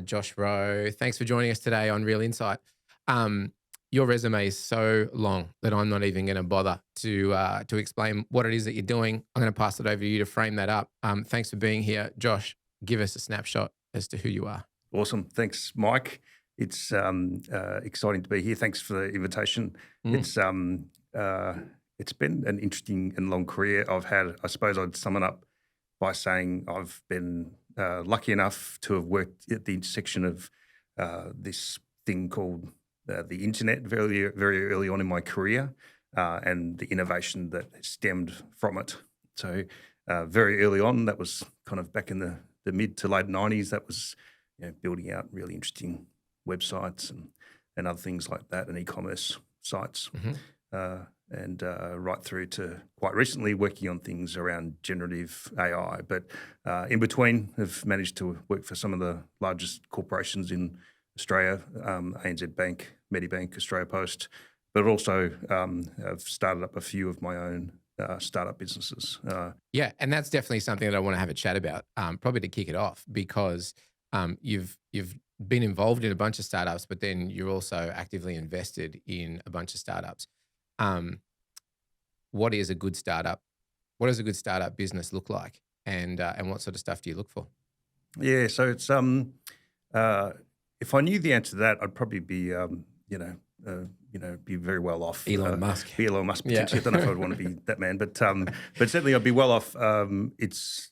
Josh Rowe. Thanks for joining us today on Real Insight. Your resume is so long that I'm not even going to bother to explain what it is that you're doing. I'm going to pass it over to you to frame that up. Thanks for being here. Josh, give us a snapshot as to who you are. Awesome. Thanks, Mike. It's exciting to be here. Thanks for the invitation. It's been an interesting and long career I've had. I suppose I'd sum it up by saying I've been lucky enough to have worked at the intersection of this thing called the internet very, very early on in my career and the innovation that stemmed from it. So very early on, that was kind of back in the mid to late 90s, that was building out really interesting websites and other things like that, and e-commerce sites. And right through to quite recently working on things around generative AI. But in between, I've managed to work for some of the largest corporations in Australia, ANZ Bank, Medibank, Australia Post, but also I've started up a few of my own startup businesses. Yeah, and that's definitely something that I want to have a chat about, probably to kick it off, because you've been involved in a bunch of startups, but then you're also actively invested in a bunch of startups. What is a good startup? What does a good startup business look like? And what sort of stuff do you look for? Yeah, so it's if I knew the answer to that, I'd probably be be very well off. Elon Musk. Be Elon Musk potentially. I don't know if I'd want to be that man, but certainly I'd be well off. It's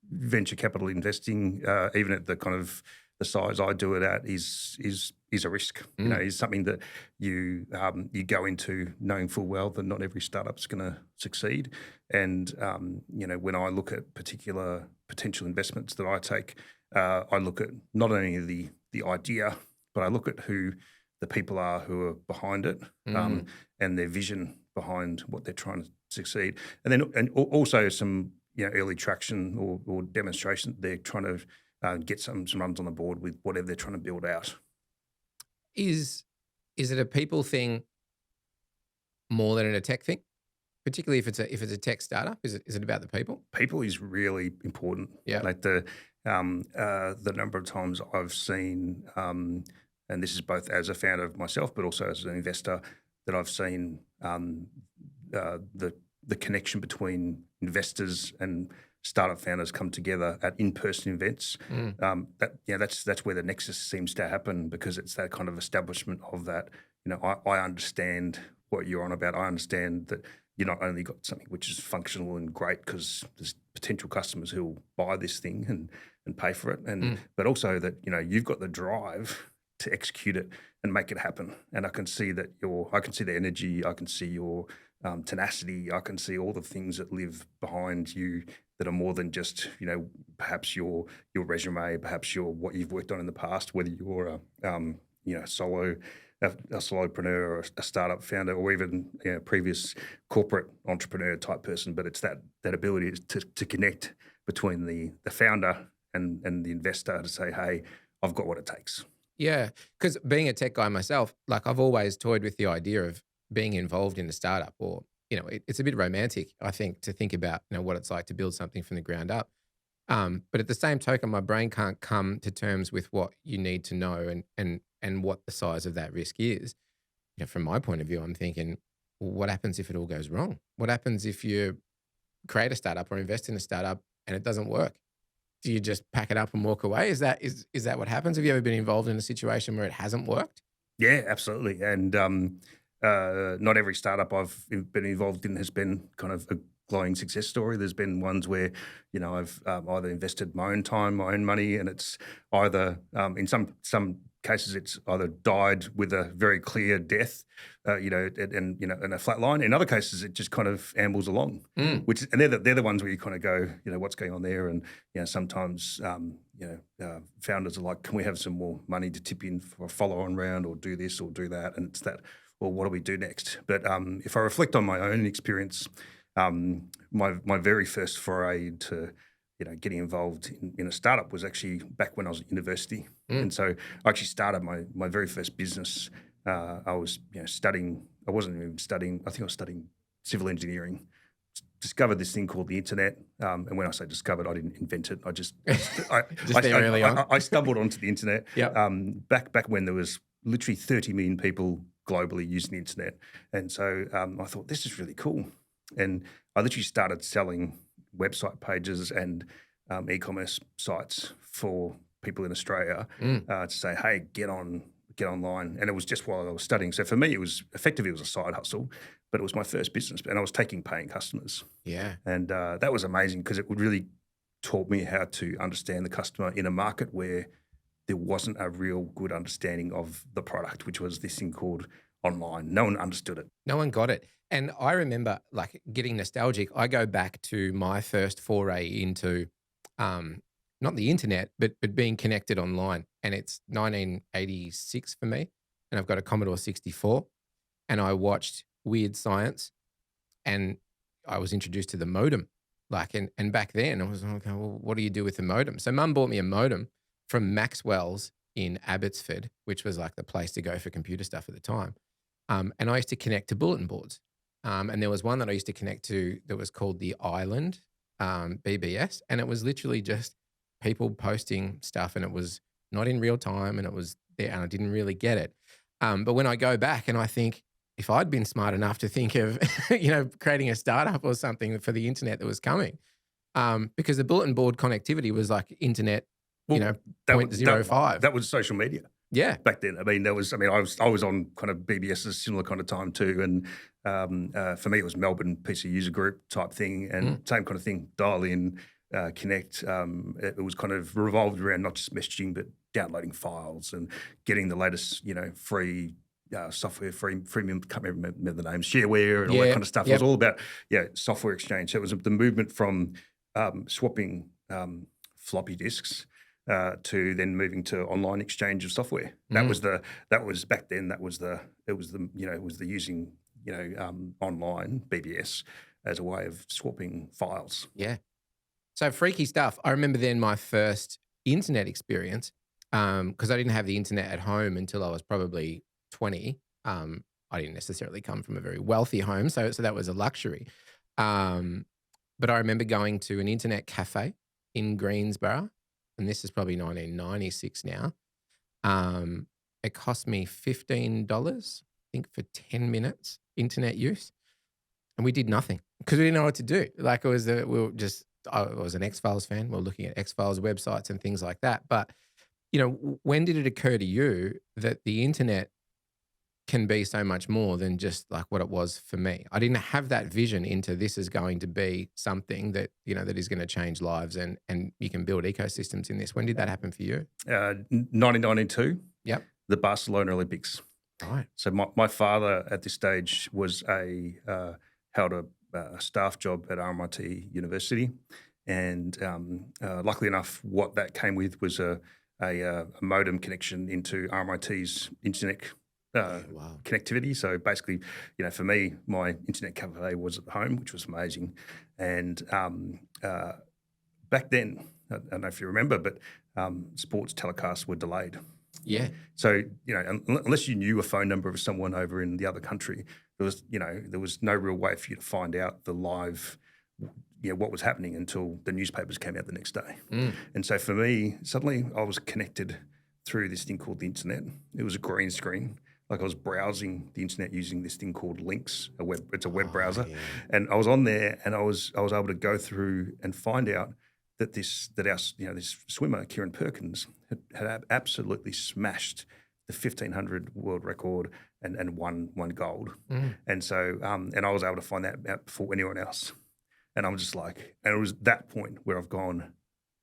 venture capital investing, even at the kind of the size I do it at, is a risk. Is something that you go into knowing full well that not every startup's going to succeed. And when I look at particular potential investments that I take, I look at not only the idea, but I look at who the people are who are behind it, and their vision behind what they're trying to succeed, and then also some early traction or demonstration they're trying to get some runs on the board with whatever they're trying to build out. Is it a people thing more than a tech thing? Particularly if it's a tech startup, is it about the people? People is really important. Yeah. Like the number of times I've seen, and this is both as a founder of myself, but also as an investor, that I've seen the connection between investors and startup founders come together at in-person events. That's where the nexus seems to happen, because it's that kind of establishment of that. I understand what you're on about. I understand that you not only got something which is functional and great because there's potential customers who will buy this thing and pay for it, but also that you've got the drive to execute it and make it happen. And I can see that I can see the energy, I can see your tenacity, I can see all the things that live behind you that are more than just perhaps your resume, perhaps what you've worked on in the past, whether you're a solopreneur or a startup founder, or even previous corporate entrepreneur type person. But it's that ability to connect between the founder and the investor to say, hey, I've got what it takes. Yeah, because being a tech guy myself, like I've always toyed with the idea of being involved in a startup, or it's a bit romantic, I think, to think about what it's like to build something from the ground up. But at the same token, my brain can't come to terms with what you need to know and what the size of that risk is. From my point of view, I'm thinking, well, what happens if it all goes wrong? What happens if you create a startup or invest in a startup and it doesn't work? Do you just pack it up and walk away? Is that what happens? Have you ever been involved in a situation where it hasn't worked? Yeah, absolutely. And not every startup I've been involved in has been kind of a glowing success story. There's been ones where, I've either invested my own time, my own money, and it's either, in some cases, it's either died with a very clear death, and a flat line. In other cases, it just kind of ambles along, and they're the ones where you kind of go, what's going on there? And sometimes, founders are like, can we have some more money to tip in for a follow-on round, or do this or do that? And it's that, well, what do we do next? But if I reflect on my own experience, my very first foray to getting involved in a startup was actually back when I was at university. And so I actually started my very first business. I was studying. I wasn't even studying. I think I was studying civil engineering discovered this thing called the internet. And when I say discovered, I didn't invent it. I just early on. I stumbled onto the internet. Yep. Back when there was literally 30 million people globally using the internet, and so I thought this is really cool, and I literally started selling website pages and e-commerce sites for people in Australia to say, hey, get online. And it was just while I was studying. So for me, it was effectively a side hustle, but it was my first business, and I was taking paying customers. Yeah. And that was amazing because it really taught me how to understand the customer in a market where there wasn't a real good understanding of the product, which was this thing called online. No one understood it. No one got it. And I remember like getting nostalgic. I go back to my first foray into not the internet, but being connected online. And it's 1986 for me. And I've got a Commodore 64. And I watched Weird Science. And I was introduced to the modem. And back then I was like, okay, well, what do you do with the modem? So Mum bought me a modem from Maxwell's in Abbotsford, which was like the place to go for computer stuff at the time. And I used to connect to bulletin boards. And there was one that I used to connect to that was called The Island, BBS. And it was literally just people posting stuff, and it was not in real time, and it was there, and I didn't really get it. But when I go back and I think, if I'd been smart enough to think of, creating a startup or something for the internet that was coming, because the bulletin board connectivity was like internet, 0.05. That was social media. Yeah. Back then. I was on kind of BBS at a similar kind of time too. And for me, it was Melbourne PC user group type thing, and same kind of thing, dial in, connect. It was kind of revolved around not just messaging, but downloading files and getting the latest, free software, freemium, can't remember the names, shareware and all that kind of stuff. Yep. It was all about, software exchange. So it was the movement from swapping floppy disks to then moving to online exchange of software. That was back then. It was the using online BBS as a way of swapping files. Yeah. So freaky stuff. I remember then my first internet experience, because I didn't have the internet at home until I was probably 20. I didn't necessarily come from a very wealthy home, so that was a luxury. But I remember going to an internet cafe in Greensborough, and this is probably 1996 now. It cost me $15, I think, for 10 minutes internet use, and we did nothing because we didn't know what to do. Like I was an X-Files fan. We were looking at X-Files websites and things like that. But when did it occur to you that the internet can be so much more than just like what it was for me? I didn't have that vision into this is going to be something that, that is going to change lives and you can build ecosystems in this. When did that happen for you? 1992. Yep. The Barcelona Olympics. Right. So my father at this stage was held a staff job at RMIT University. And luckily enough, what that came with was a modem connection into RMIT's internet connectivity. So basically, for me, my internet cafe was at home, which was amazing. And back then, I don't know if you remember, but sports telecasts were delayed. Yeah. So, unless you knew a phone number of someone over in the other country, there was no real way for you to find out the live, what was happening until the newspapers came out the next day. And so for me, suddenly I was connected through this thing called the internet. It was a green screen. Like I was browsing the internet using this thing called Links, it's a web browser. Yeah. And I was on there and I was able to go through and find out that this swimmer, Kieran Perkins, had absolutely smashed the 1500 world record and won gold. And so, and I was able to find that out before anyone else. And I'm just like, and it was that point where I've gone,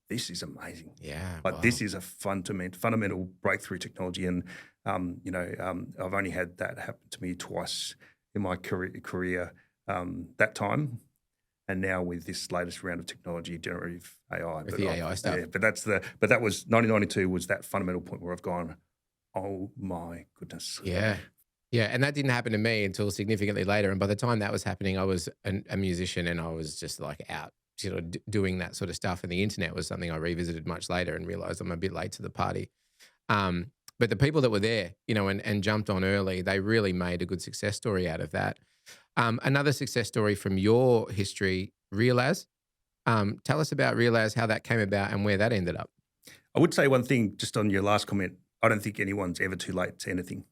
this is amazing. Yeah. This is a fundamental breakthrough technology. And, I've only had that happen to me twice in my career that time. And now with this latest round of technology, generative AI. With the AI stuff. Yeah, but that was 1992 was that fundamental point where I've gone, oh my goodness. Yeah. Yeah. And that didn't happen to me until significantly later. And by the time that was happening, I was a musician and I was just like out, doing that sort of stuff. And the internet was something I revisited much later and realized I'm a bit late to the party. But the people that were there, and jumped on early, they really made a good success story out of that. Another success story from your history, Realize. Tell us about Realize, how that came about and where that ended up. I would say one thing just on your last comment. I don't think anyone's ever too late to anything.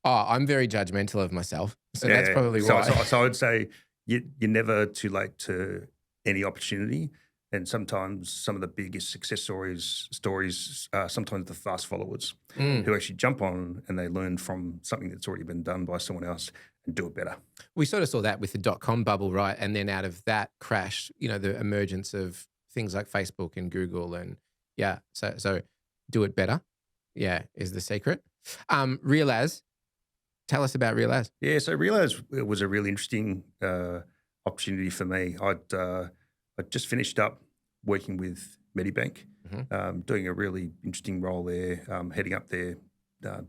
Oh, I'm very judgmental of myself. So that's probably so, why. So I would say you're never too late to any opportunity. And sometimes some of the biggest success stories are sometimes the fast followers who actually jump on and they learn from something that's already been done by someone else and do it better. We sort of saw that with the dot-com bubble, right? And then out of that crash, the emergence of things like Facebook and Google and so do it better, is the secret. Realize, tell us about Realize. Yeah, so Realize was a really interesting opportunity for me. I'd just finished up working with Medibank, doing a really interesting role there, heading up their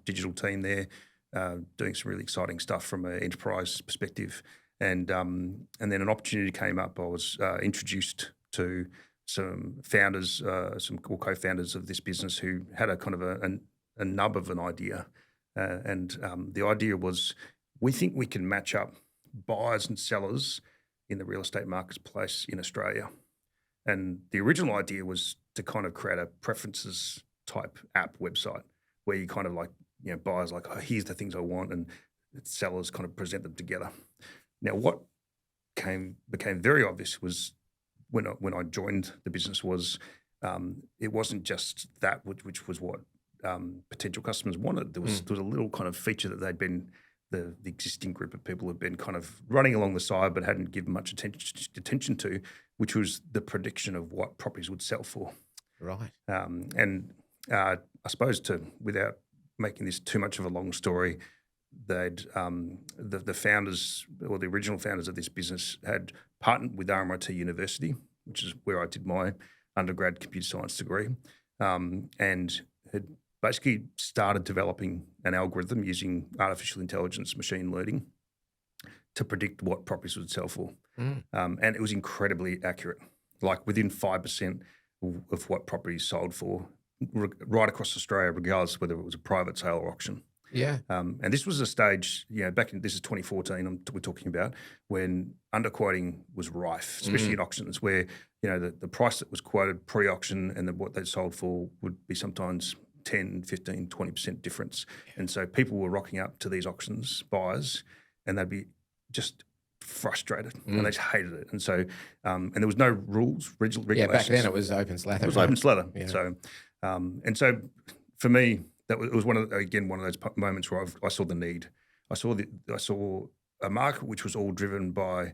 digital team there, doing some really exciting stuff from an enterprise perspective. And then an opportunity came up. I was introduced to some founders, some co-founders of this business who had a kind of a nub of an idea. And the idea was, we think we can match up buyers and sellers in the real estate marketplace in Australia. And the original idea was to kind of create a preferences type app website where you kind of like, buyers like, oh, here's the things I want, and sellers kind of present them together. Now, what became very obvious was when I joined the business was it wasn't just that which was what potential customers wanted. There was a little kind of feature that they'd been the existing group of people had been kind of running along the side but hadn't given much attention to, which was the prediction of what properties would sell for. Right. I suppose without making this too much of a long story, they'd the founders or the original founders of this business had partnered with RMIT University, which is where I did my undergrad computer science degree, and had basically started developing an algorithm using artificial intelligence, machine learning, to predict what properties would sell for. And it was incredibly accurate, like within 5% of what properties sold for, right across Australia, regardless of whether it was a private sale or auction. Yeah. And this was a stage, this is 2014 we're talking about, when underquoting was rife, especially in auctions where, the price that was quoted pre-auction and what they sold for would be sometimes 10, 15, 20% difference. And so people were rocking up to these auctions, buyers, and they'd be just frustrated and they just hated it. And so, and there was no rules, regulations. Yeah, back then it was open slather. It was open slather. Yeah. So, and so for me, it was one of those moments where I saw the need. I saw a market which was all driven by,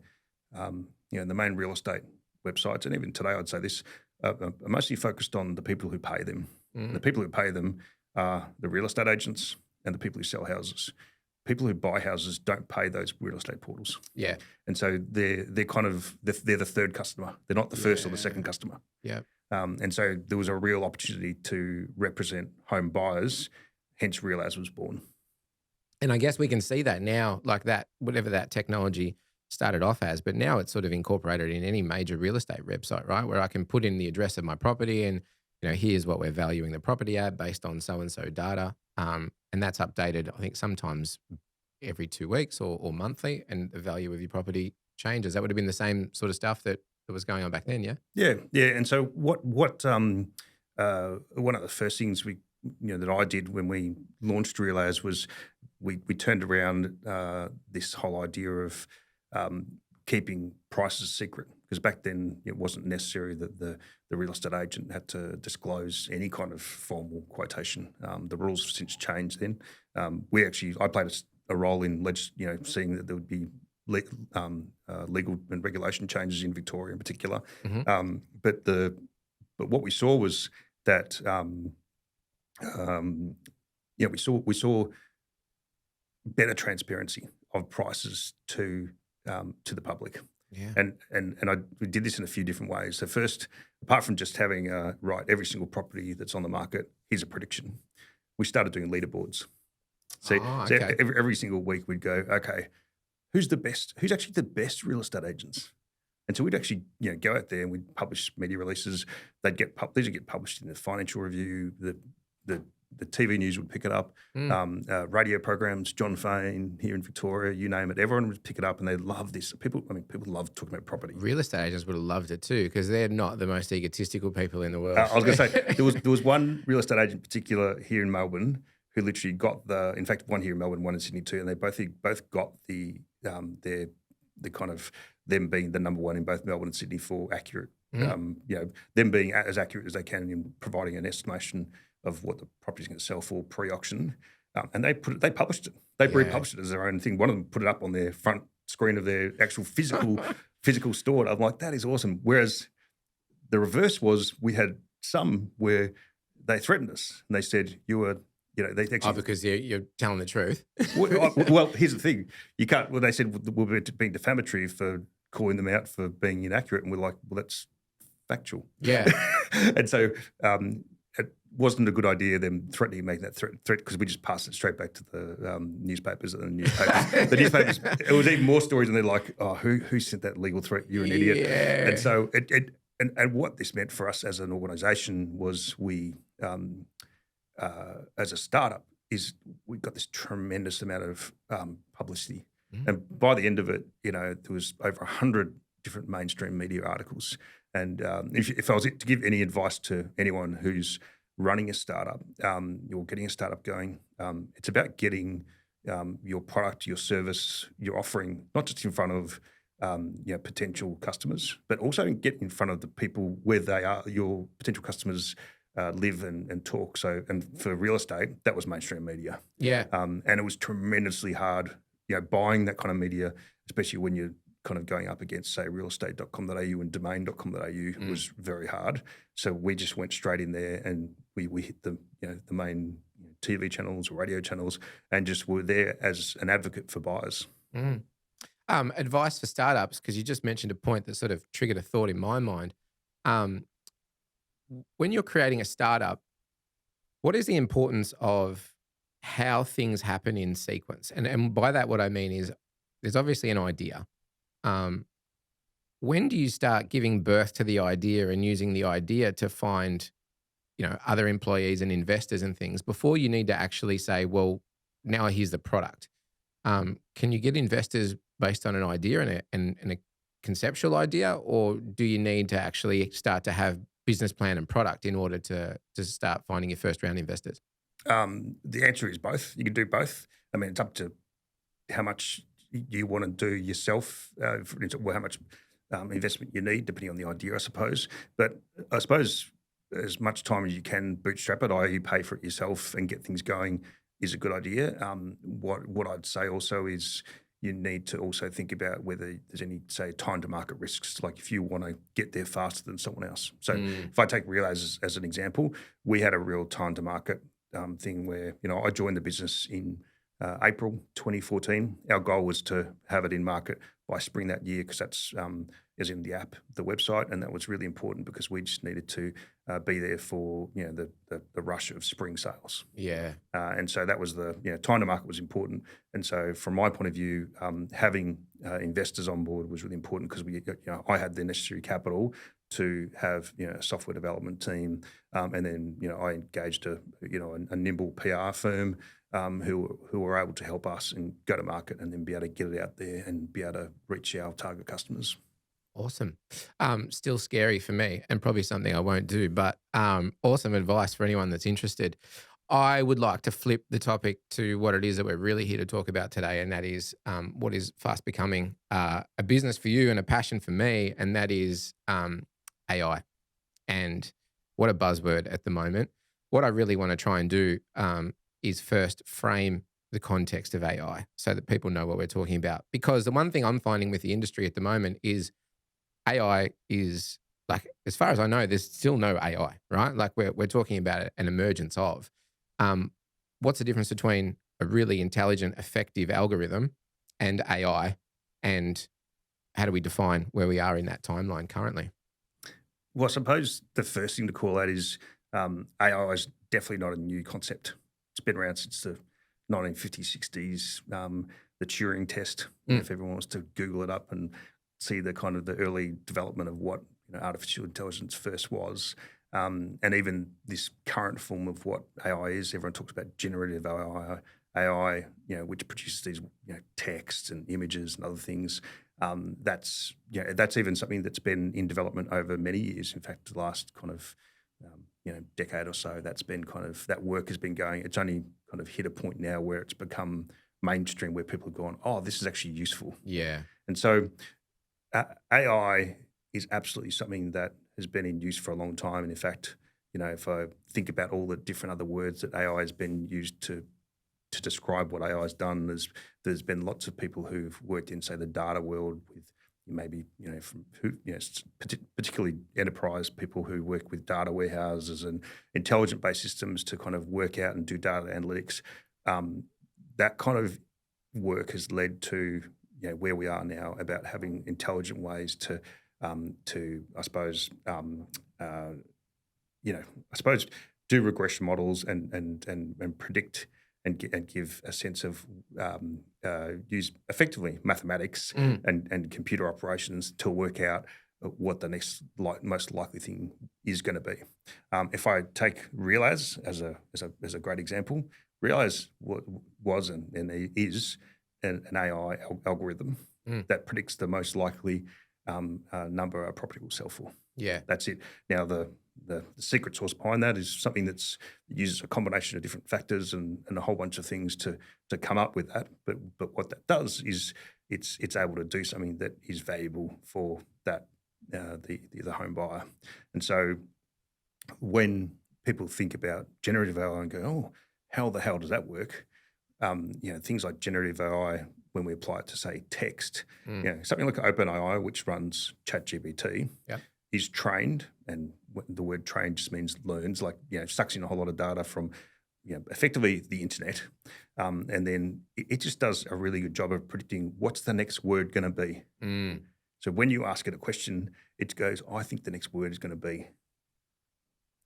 the main real estate websites, and even today I'd say this, are mostly focused on the people who pay them. The people who pay them are the real estate agents and the people who sell houses. People who buy houses don't pay those real estate portals. Yeah. And so they're the third customer. They're not the first or the second customer. Yeah. And so there was a real opportunity to represent home buyers, hence Realize was born. And I guess we can see that now, like that, whatever that technology started off as, but now it's sort of incorporated in any major real estate website, right? Where I can put in the address of my property and, here's what we're valuing the property at based on so-and-so data. And that's updated, I think, sometimes every 2 weeks or monthly, and the value of your property changes. That would have been the same sort of stuff that was going on back then, yeah? Yeah. And so what one of the first things that I did when we launched Realize was we turned around this whole idea of keeping prices secret, because back then it wasn't necessary that the real estate agent had to disclose any kind of formal quotation. The rules have since changed then. I played a role in seeing that there would be legal and regulation changes in Victoria in particular. But what we saw was that we saw better transparency of prices to the public. Yeah. And we did this in a few different ways. So first, apart from just having every single property that's on the market, here's a prediction, we started doing leaderboards. So every single week we'd go, okay, who's actually the best real estate agents? And so we'd actually go out there and we'd publish media releases. These would get published in the Financial Review, the the TV news would pick it up. Radio programs, John Fane here in Victoria, you name it, everyone would pick it up, and they love this. People love talking about property. Real estate agents would have loved it too, because they're not the most egotistical people in the world. I was going to say there was one real estate agent in particular here in Melbourne who literally got in fact, one here in Melbourne, one in Sydney too, and they both got the kind of them being the number one in both Melbourne and Sydney for accurate. Them being as accurate as they can in providing an estimation of what the property is going to sell for pre-auction, and they published it. They republished it as their own thing. One of them put it up on their front screen of their actual physical store. I'm like, that is awesome. Whereas the reverse was, we had some where they threatened us and they said, you were, they actually because you're telling the truth. well, here's the thing: you can't. Well, they said we're being defamatory for calling them out for being inaccurate, and we're like, well, that's factual. Yeah. And so it wasn't a good idea them threatening, making that threat because we just passed it straight back to the newspapers. The newspapers. It was even more stories, and they're like, oh, who sent that legal threat? You're an idiot. Yeah. And so and what this meant for us as an organisation was we, as a startup, is we got this tremendous amount of publicity. And by the end of it, there was over 100 different mainstream media articles. And if I was to give any advice to anyone who's running a startup, you're getting a startup going, it's about getting your product, your service, your offering, not just in front of potential customers, but also get in front of the people where they are, your potential customers live and talk. So, and for real estate, that was mainstream media. Yeah. And it was tremendously hard, buying that kind of media, especially when you're kind of going up against, say, realestate.com.au and domain.com.au was very hard. So we just went straight in there and we hit the main TV channels or radio channels and just were there as an advocate for buyers. Advice for startups, because you just mentioned a point that sort of triggered a thought in my mind. When you're creating a startup, what is the importance of how things happen in sequence? And by that, what I mean is there's obviously an idea. When do you start giving birth to the idea and using the idea to find, other employees and investors and things before you need to actually say, well, now here's the product? Can you get investors based on an idea and a conceptual idea, or do you need to actually start to have business plan and product in order to start finding your first round investors? The answer is both. You can do both. I mean, it's up to how much you want to do yourself, how much investment you need, depending on the idea, I suppose. But I suppose as much time as you can bootstrap it, i.e. pay for it yourself and get things going, is a good idea. What I'd say also is you need to also think about whether there's any, say, time to market risks, like if you want to get there faster than someone else. So if I take Realize as an example, we had a real time to market thing where, I joined the business in April 2014. Our goal was to have it in market by spring that year, because that's as in the app, the website, and that was really important because we just needed to be there for the rush of spring sales. Yeah. And so that was the time to market was important. And so from my point of view, having investors on board was really important because I had the necessary capital to have a software development team, and then I engaged a nimble PR firm who were able to help us and go to market and then be able to get it out there and be able to reach our target customers. Awesome. Still scary for me and probably something I won't do, but awesome advice for anyone that's interested. I would like to flip the topic to what it is that we're really here to talk about today, and that is what is fast becoming a business for you and a passion for me, and that is AI. And what a buzzword at the moment. What I really want to try and do is first frame the context of AI so that people know what we're talking about. Because the one thing I'm finding with the industry at the moment is AI is, like, as far as I know, there's still no AI, right? Like we're talking about an emergence of. What's the difference between a really intelligent, effective algorithm and AI, and how do we define where we are in that timeline currently? Well, I suppose the first thing to call out is AI is definitely not a new concept. It's been around since the 1950s, 60s. The Turing test, if everyone wants to Google it up and see the kind of the early development of what artificial intelligence first was. And even this current form of what AI is, everyone talks about generative AI, which produces these texts and images and other things. That's even something that's been in development over many years. In fact, the last kind of decade or so, that work has been going. It's only kind of hit a point now where it's become mainstream, where people have gone, oh, this is actually useful. Yeah. And so AI is absolutely something that has been in use for a long time. And in fact, if I think about all the different other words that AI has been used to describe what AI has done, there's been lots of people who've worked in, say, the data world with maybe, particularly enterprise people who work with data warehouses and intelligent-based systems to kind of work out and do data analytics. That kind of work has led to where we are now, about having intelligent ways to I suppose do regression models and predict and give a sense of use effectively mathematics and computer operations to work out what the next most likely thing is going to be. If I take Realize as a great example, Realize was and is an AI algorithm that predicts the most likely number a property will sell for. Yeah, that's it. Now the secret sauce behind that is something that uses a combination of different factors and a whole bunch of things to come up with that. But what that does is it's able to do something that is valuable for that the home buyer. And so when people think about generative AI and go, oh, how the hell does that work? Things like generative AI, when we apply it to, say, text, something like OpenAI, which runs ChatGPT, is trained, and the word trained just means learns, sucks in a whole lot of data from, effectively the internet, and then it just does a really good job of predicting what's the next word going to be. So when you ask it a question, it goes, I think the next word is going to be.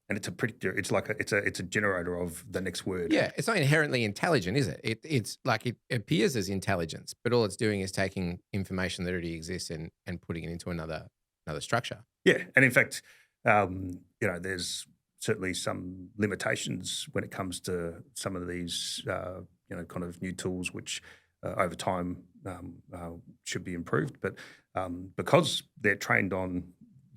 And it's a predictor. It's like it's a generator of the next word. Yeah, it's not inherently intelligent, is it? It's like it appears as intelligence, but all it's doing is taking information that already exists and putting it into another structure. Yeah, and in fact, there's certainly some limitations when it comes to some of these, kind of new tools, which over time should be improved. But because they're trained on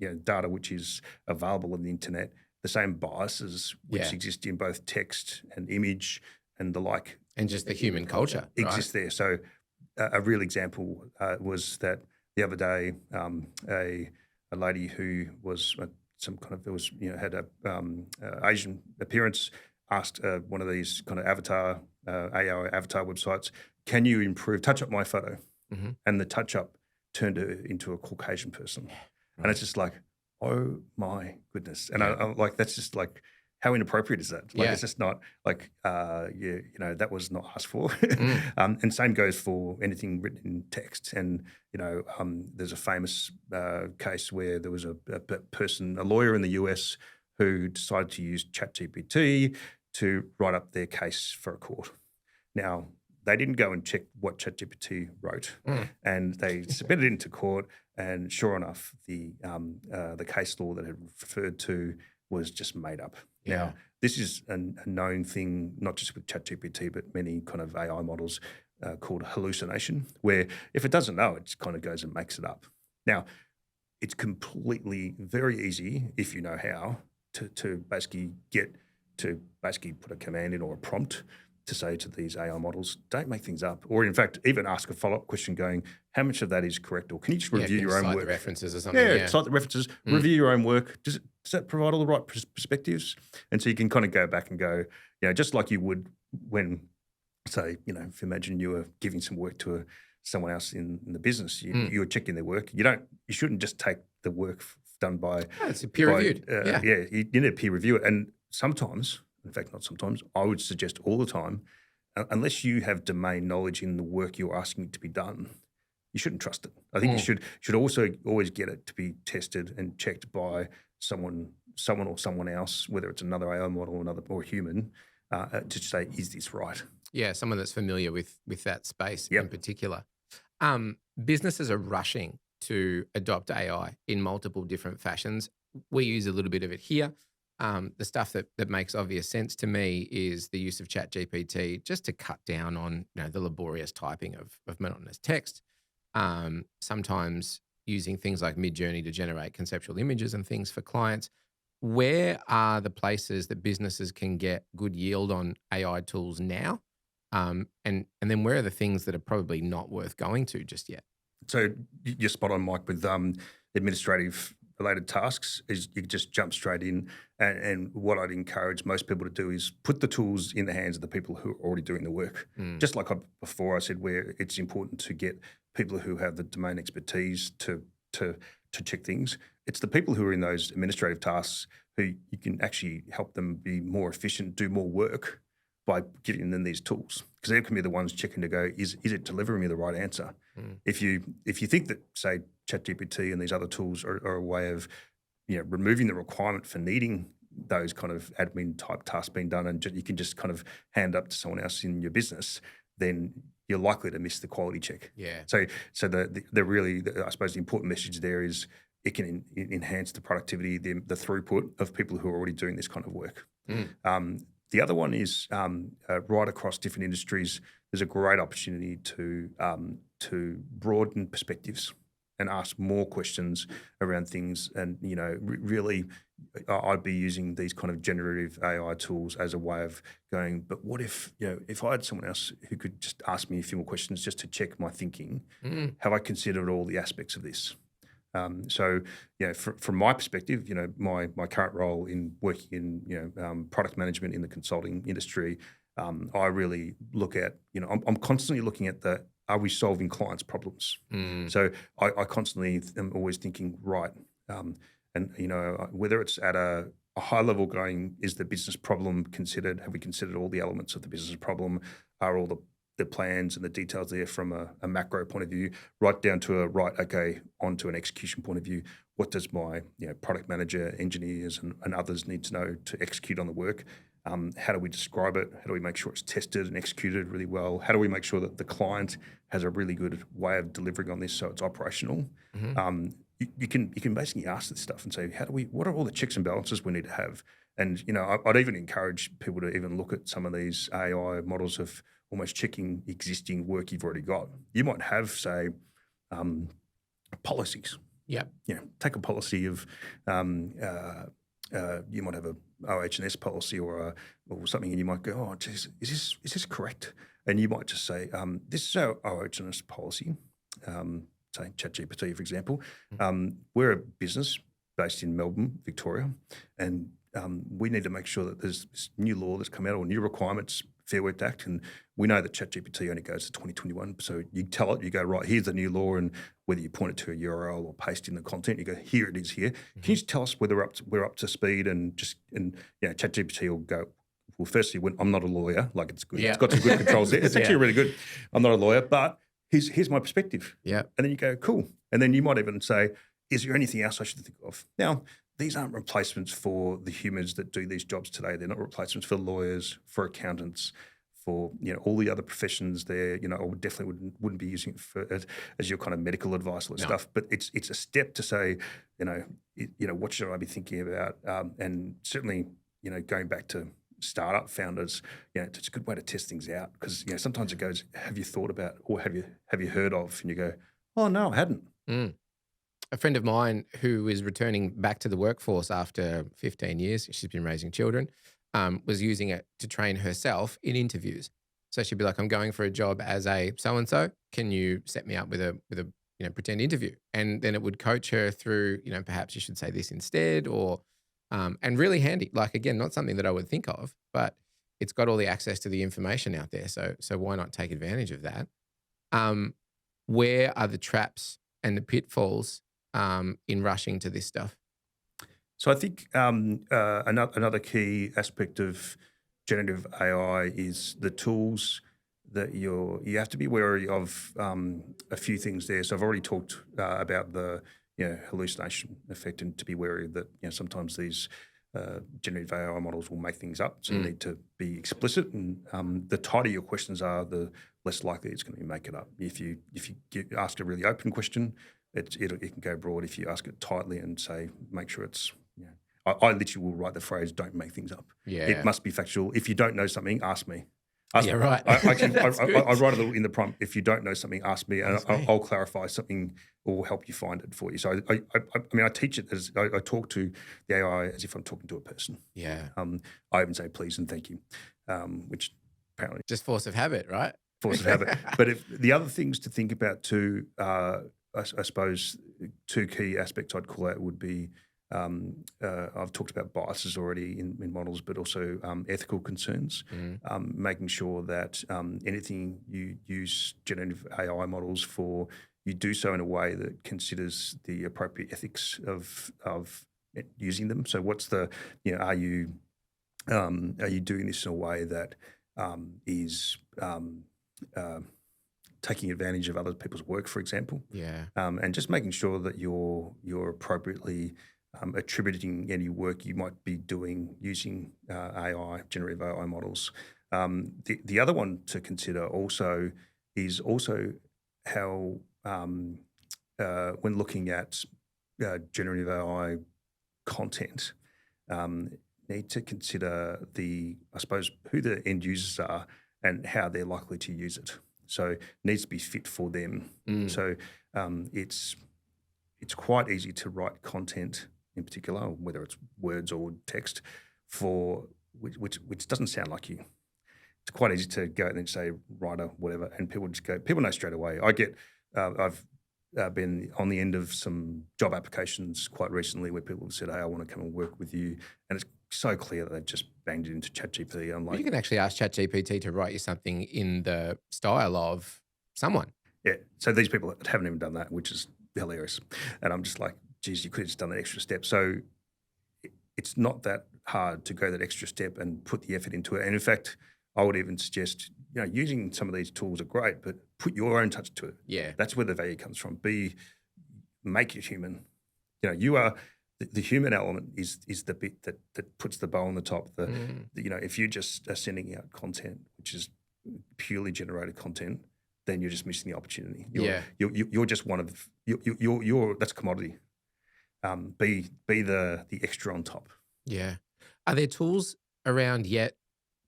data which is available on the internet, the same biases which exist in both text and image and the like, and just the human culture exists there. So a real example was that the other day, a lady who was had a Asian appearance asked one of these kind of avatar AI avatar websites, can you improve touch up my photo? And the touch up turned her into a Caucasian person. And it's just like, oh my goodness. And I'm like, that's just like, how inappropriate is that? It's just not like, that was not asked for. And same goes for anything written in text. And, there's a famous case where there was a lawyer in the US who decided to use ChatGPT to write up their case for a court. Now, they didn't go and check what ChatGPT wrote, and they submitted it into court. And sure enough, the case law that it referred to was just made up. Yeah. Now, this is a known thing, not just with ChatGPT, but many kind of AI models called hallucination, where if it doesn't know, it kind of goes and makes it up. Now, it's completely very easy, if you know how, to basically put a command in or a prompt to say to these AI models, don't make things up. Or in fact, even ask a follow-up question going, how much of that is correct? Or can you just review your own work? Cite the references or something. Cite the references, review your own work. Does that provide all the right perspectives? And so you can kind of go back and go, just like you would when, say, if you imagine you were giving some work to someone else in the business, you were checking their work. You shouldn't just take the work done by... it's peer reviewed. You need to peer review it. And sometimes, in fact, not sometimes, I would suggest all the time, unless you have domain knowledge in the work you're asking to be done, you shouldn't trust it. I think you should also always get it to be tested and checked by someone or someone else, whether it's another AI model or a human, to say, is this right? Yeah, someone that's familiar with that space in particular. Businesses are rushing to adopt AI in multiple different fashions. We use a little bit of it here. The stuff that makes obvious sense to me is the use of ChatGPT just to cut down on the laborious typing of monotonous text. Sometimes using things like Midjourney to generate conceptual images and things for clients. Where are the places that businesses can get good yield on AI tools now? And then where are the things that are probably not worth going to just yet? So you're spot on, Mike, with administrative related tasks is you just jump straight in. And what I'd encourage most people to do is put the tools in the hands of the people who are already doing the work. Just like before I said, where it's important to get people who have the domain expertise to check things. It's the people who are in those administrative tasks who you can actually help them be more efficient, do more work by giving them these tools, because they can be the ones checking to go, is it delivering me the right answer? If you think that, say, ChatGPT and these other tools are a way of removing the requirement for needing those kind of admin type tasks being done, and you can just kind of hand up to someone else in your business, then you're likely to miss the quality check. Yeah. So the really, I suppose the important message there is it can enhance the productivity, the throughput of people who are already doing this kind of work. The other one is right across different industries. There's a great opportunity to broaden perspectives and ask more questions around things. And really, I'd be using these kind of generative AI tools as a way of going, but what if if I had someone else who could just ask me a few more questions just to check my thinking? Have I considered all the aspects of this? So, from my perspective, my current role in working in product management in the consulting industry, I really look at I'm constantly looking at are we solving clients' problems? So I constantly am always thinking, right, and whether it's at a high level going, is the business problem considered? Have we considered all the elements of the business problem? Are all the plans and the details there from a macro point of view, right down to onto an execution point of view? What does my product manager, engineers, and others need to know to execute on the work? How do we describe it? How do we make sure it's tested and executed really well? How do we make sure that the client has a really good way of delivering on this so it's operational? You can basically ask this stuff and say, what are all the checks and balances we need to have? And I'd even encourage people to even look at some of these AI models of almost checking existing work you've already got. You might have, say, policies. Yep. Take a policy of you might have a OH&S policy or something, and you might go, oh, geez, is this correct? And you might just say, this is our OH&S policy. Say ChatGPT, for example. We're a business based in Melbourne, Victoria, and we need to make sure that there's this new law that's come out or new requirements, Fair Work Act, and we know that ChatGPT only goes to 2021. So you tell it, you go, right, here's the new law, and whether you point it to a URL or paste in the content, you go, here it is here. Can you just tell us whether we're up to speed? And ChatGPT will go, well, firstly, when I'm not a lawyer, like it's good. Yeah. It's got some good controls there. It's actually really good. I'm not a lawyer, but here's my perspective. Yeah. And then you go, cool. And then you might even say, is there anything else I should think of? Now, these aren't replacements for the humans that do these jobs today. They're not replacements for lawyers, for accountants, for all the other professions there. I would definitely wouldn't be using it as your kind of medical advice or stuff. But it's a step to say, what should I be thinking about? And certainly, going back to startup founders, it's a good way to test things out, because sometimes it goes, have you thought about, or have you heard of? And you go, oh no, I hadn't. A friend of mine who is returning back to the workforce after 15 years, she's been raising children, was using it to train herself in interviews. So she'd be like, I'm going for a job as a so-and-so. Can you set me up with a pretend interview? And then it would coach her through, perhaps you should say this instead, or, and really handy. Like, again, not something that I would think of, but it's got all the access to the information out there. So why not take advantage of that? Where are the traps and the pitfalls in rushing to this stuff? So I think another key aspect of generative AI is the tools that you have to be wary of. A few things there. So I've already talked about the hallucination effect, and to be wary that sometimes these generative AI models will make things up. So you need to be explicit, and the tighter your questions are, the less likely it's going to make it up. If you ask a really open question, it can go broad. If you ask it tightly and say, make sure it's I literally will write the phrase, "Don't make things up." Yeah. It must be factual. If you don't know something, ask me. Yeah, right. I write a little in the prompt. If you don't know something, ask me, and Ask me. I'll clarify something or help you find it for you. So I teach it as I talk to the AI as if I'm talking to a person. Yeah. I even say please and thank you, which apparently Just force of habit, right? force of habit. But if the other things to think about too, I suppose two key aspects I'd call out would be I've talked about biases already in models, but also ethical concerns, making sure that anything you use generative AI models for, you do so in a way that considers the appropriate ethics of using them. So what's the, are you doing this in a way that is taking advantage of other people's work, for example? Yeah. And just making sure that you're appropriately attributing any work you might be doing using generative AI models. The other one to consider also is how when looking at generative AI content, need to consider who the end users are and how they're likely to use it. So it needs to be fit for them. So it's quite easy to write content in particular, whether it's words or text, which doesn't sound like you. It's quite easy to go and then say writer, whatever, and people know straight away. I've been on the end of some job applications quite recently where people have said, "Hey, I want to come and work with you," and it's so clear that they've just banged it into ChatGPT. I'm like, You can actually ask ChatGPT to write you something in the style of someone. yeah. So these people haven't even done that, which is hilarious. And I'm just like, geez, you could have just done that extra step. So it's not that hard to go that extra step and put the effort into it. And in fact, I would even suggest, using some of these tools are great, but put your own touch to it. Yeah. That's where the value comes from. Make it human. You are the human element is the bit that puts the bow on the top. If you just are sending out content, which is purely generated content, then you're just missing the opportunity. You're just one of that's commodity. Be the extra on top. Yeah. Are there tools around yet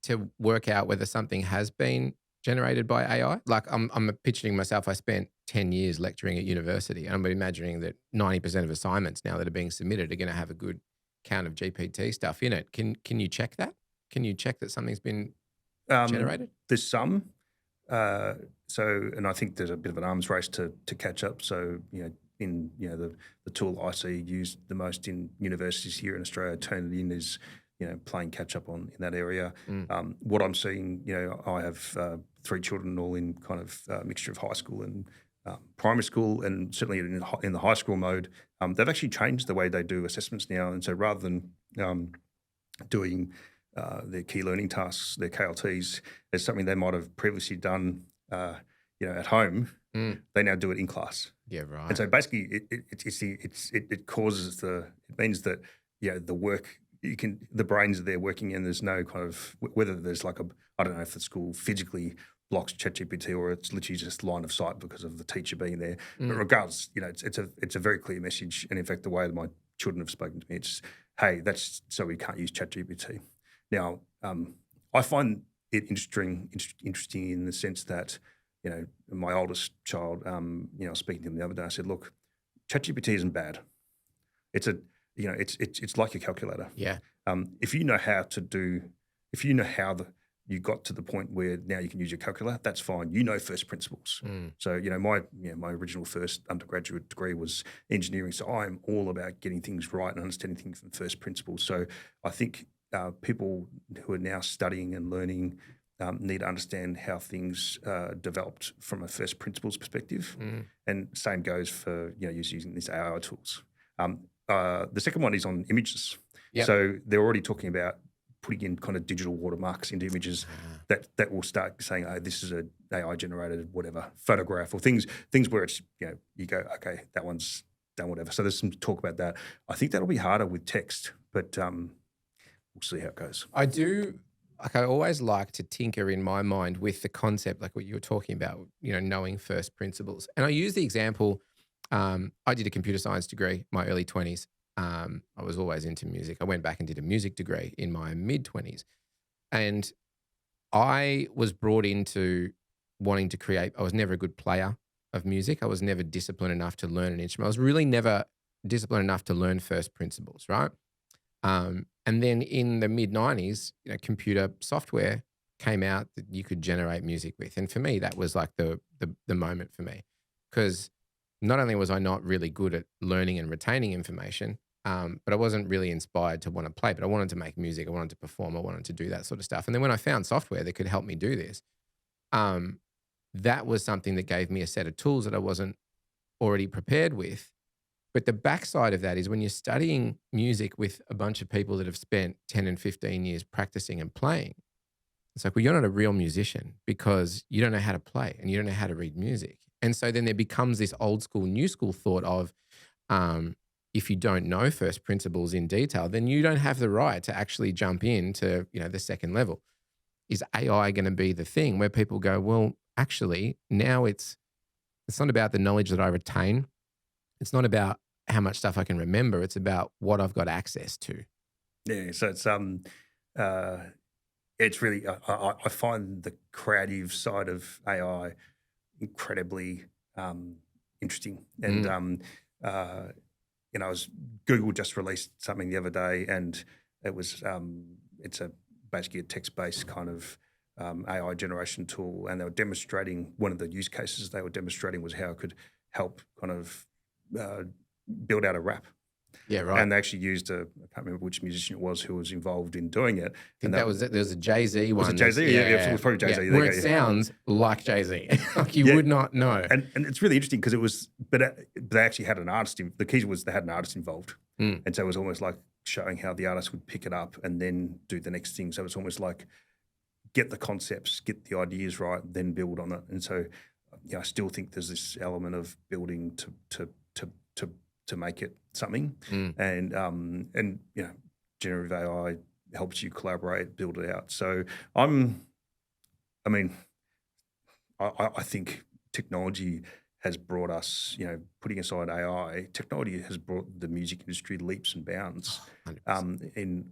to work out whether something has been generated by AI? Like I'm picturing myself, I spent 10 years lecturing at university, and I'm imagining that 90% of assignments now that are being submitted are going to have a good count of GPT stuff in it. Can you check that? Can you check that something's been generated? There's some. And I think there's a bit of an arms race to catch up. So, the tool I see used the most in universities here in Australia, Turnitin, is, playing catch up in that area. What I'm seeing, I have 3 children all in kind of mixture of high school and primary school, and certainly in the high school mode, they've actually changed the way they do assessments now. And so rather than doing their key learning tasks, their KLTs, as something they might have previously done, at home, they now do it in class. Yeah, right. And so basically, it causes it means that the work the brains are there working, and there's no kind of whether there's like I don't know if the school physically blocks ChatGPT or it's literally just line of sight because of the teacher being there. But regardless, it's a very clear message. And in fact, the way that my children have spoken to me, it's, hey, that's so we can't use ChatGPT. Now, I find it interesting in the sense that, my oldest child, I was speaking to him the other day, I said, look, ChatGPT isn't bad. It's it's like a calculator. Yeah. If you know how you got to the point where now you can use your calculator, that's fine. First principles. So, my original first undergraduate degree was engineering. So I'm all about getting things right and understanding things from first principles. So I think people who are now studying and learning need to understand how things developed from a first principles perspective. And same goes for, using these AI tools. The second one is on images. Yep. So they're already talking about putting in kind of digital watermarks into images that will start saying, oh, this is an AI generated whatever photograph, or things where it's, you go, okay, that one's done whatever. So there's some talk about that. I think that'll be harder with text, but we'll see how it goes. I always like to tinker in my mind with the concept, like what you were talking about, knowing first principles. And I use the example, I did a computer science degree in my early 20s. I was always into music. I went back and did a music degree in my mid-20s. And I was brought into wanting to create. I was never a good player of music. I was never disciplined enough to learn an instrument. I was really never disciplined enough to learn first principles, right? And then in the mid-90s, computer software came out that you could generate music with. And for me, that was like the moment for me, because not only was I not really good at learning and retaining information, but I wasn't really inspired to want to play, but I wanted to make music. I wanted to perform. I wanted to do that sort of stuff. And then when I found software that could help me do this, that was something that gave me a set of tools that I wasn't already prepared with. But the backside of that is when you're studying music with a bunch of people that have spent 10 and 15 years practicing and playing, it's like, well, you're not a real musician because you don't know how to play and you don't know how to read music. And so then there becomes this old school, new school thought of, if you don't know first principles in detail, then you don't have the right to actually jump into, the second level. Is AI going to be the thing where people go, well, actually, now it's not about the knowledge that I retain. It's not about how much stuff I can remember. It's about what I've got access to. Yeah, so it's really, I find the creative side of AI incredibly interesting. And, Google just released something the other day, and it was, it's basically a text-based kind of AI generation tool, and they were demonstrating, one of the use cases they were demonstrating was how it could help kind of build out a rap. Yeah, right. And they actually used I can't remember which musician it was who was involved in doing it. I think there was a Jay-Z one. Was it Jay-Z? Yeah, it was probably Jay-Z. Yeah. Where it sounds like Jay-Z. Like you would not know. And it's really interesting because it was, but they actually had an artist, the key was they had an artist involved. And so it was almost like showing how the artist would pick it up and then do the next thing. So it's almost like get the concepts, get the ideas right, then build on it. And so I still think there's this element of building to make it something. And generative AI helps you collaborate, build it out. So I think technology has brought us, putting aside AI, technology has brought the music industry leaps and bounds in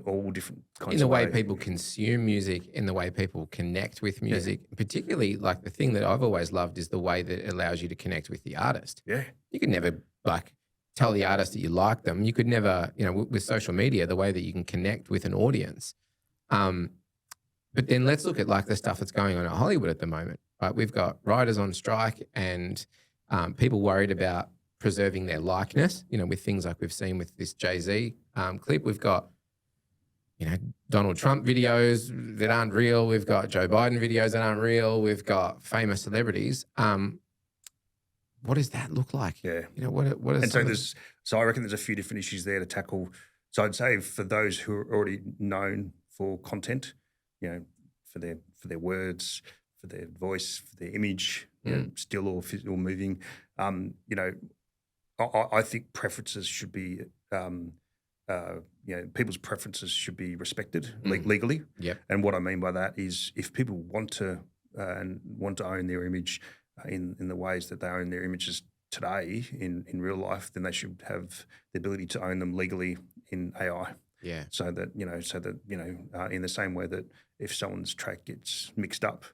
all different kinds of ways. In the way people consume music, in the way people connect with music, particularly like the thing that I've always loved is the way that it allows you to connect with the artist. Yeah. You could never tell the artist that you like them. You could never, with social media, the way that you can connect with an audience. But then let's look at the stuff that's going on at Hollywood at the moment. Right? We've got writers on strike and people worried about preserving their likeness, with things like we've seen with this Jay-Z clip. We've got, Donald Trump videos that aren't real. We've got Joe Biden videos that aren't real. We've got famous celebrities. What does that look like? Yeah. What is and so I reckon there's a few different issues there to tackle. So I'd say for those who are already known for content, for their words, for their voice, for their image, still or moving, I think preferences should be, people's preferences should be respected legally. Yep. And what I mean by that is if people want to own their image in the ways that they own their images today in real life, then they should have the ability to own them legally in AI. Yeah. So that in the same way that if someone's track gets mixed up,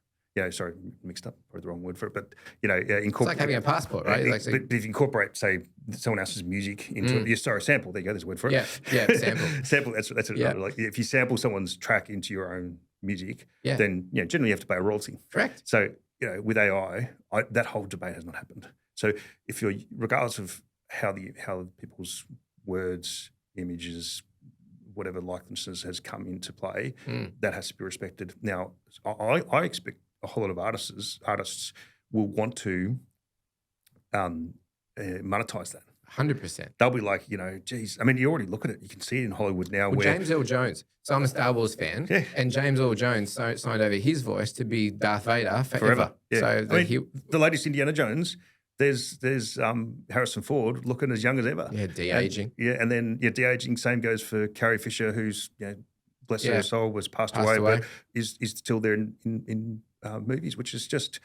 mixed up, probably the wrong word for it, but incorporate. It's like having a passport, right? But if you incorporate, say, someone else's music into it, sample. There you go. There's a word for it. Yeah, sample. Sample. That's it. Yeah. Like if you sample someone's track into your own music, then generally you have to pay a royalty. Correct. So with AI, that whole debate has not happened. So if you're, regardless of how people's words, images, whatever likenesses has come into play, that has to be respected. Now, I expect a whole lot of artists will want to monetize that. 100%. They'll be like, geez, I mean, you already look at it. You can see it in Hollywood now. Well, James Earl Jones. So I'm a Star Wars fan, and James Earl Jones signed over his voice to be Darth Vader forever. Yeah. So the latest Indiana Jones, there's Harrison Ford looking as young as ever. Yeah, de-aging. And then de-aging. Same goes for Carrie Fisher, who's bless her soul, was passed away, but is still there in movies, which is just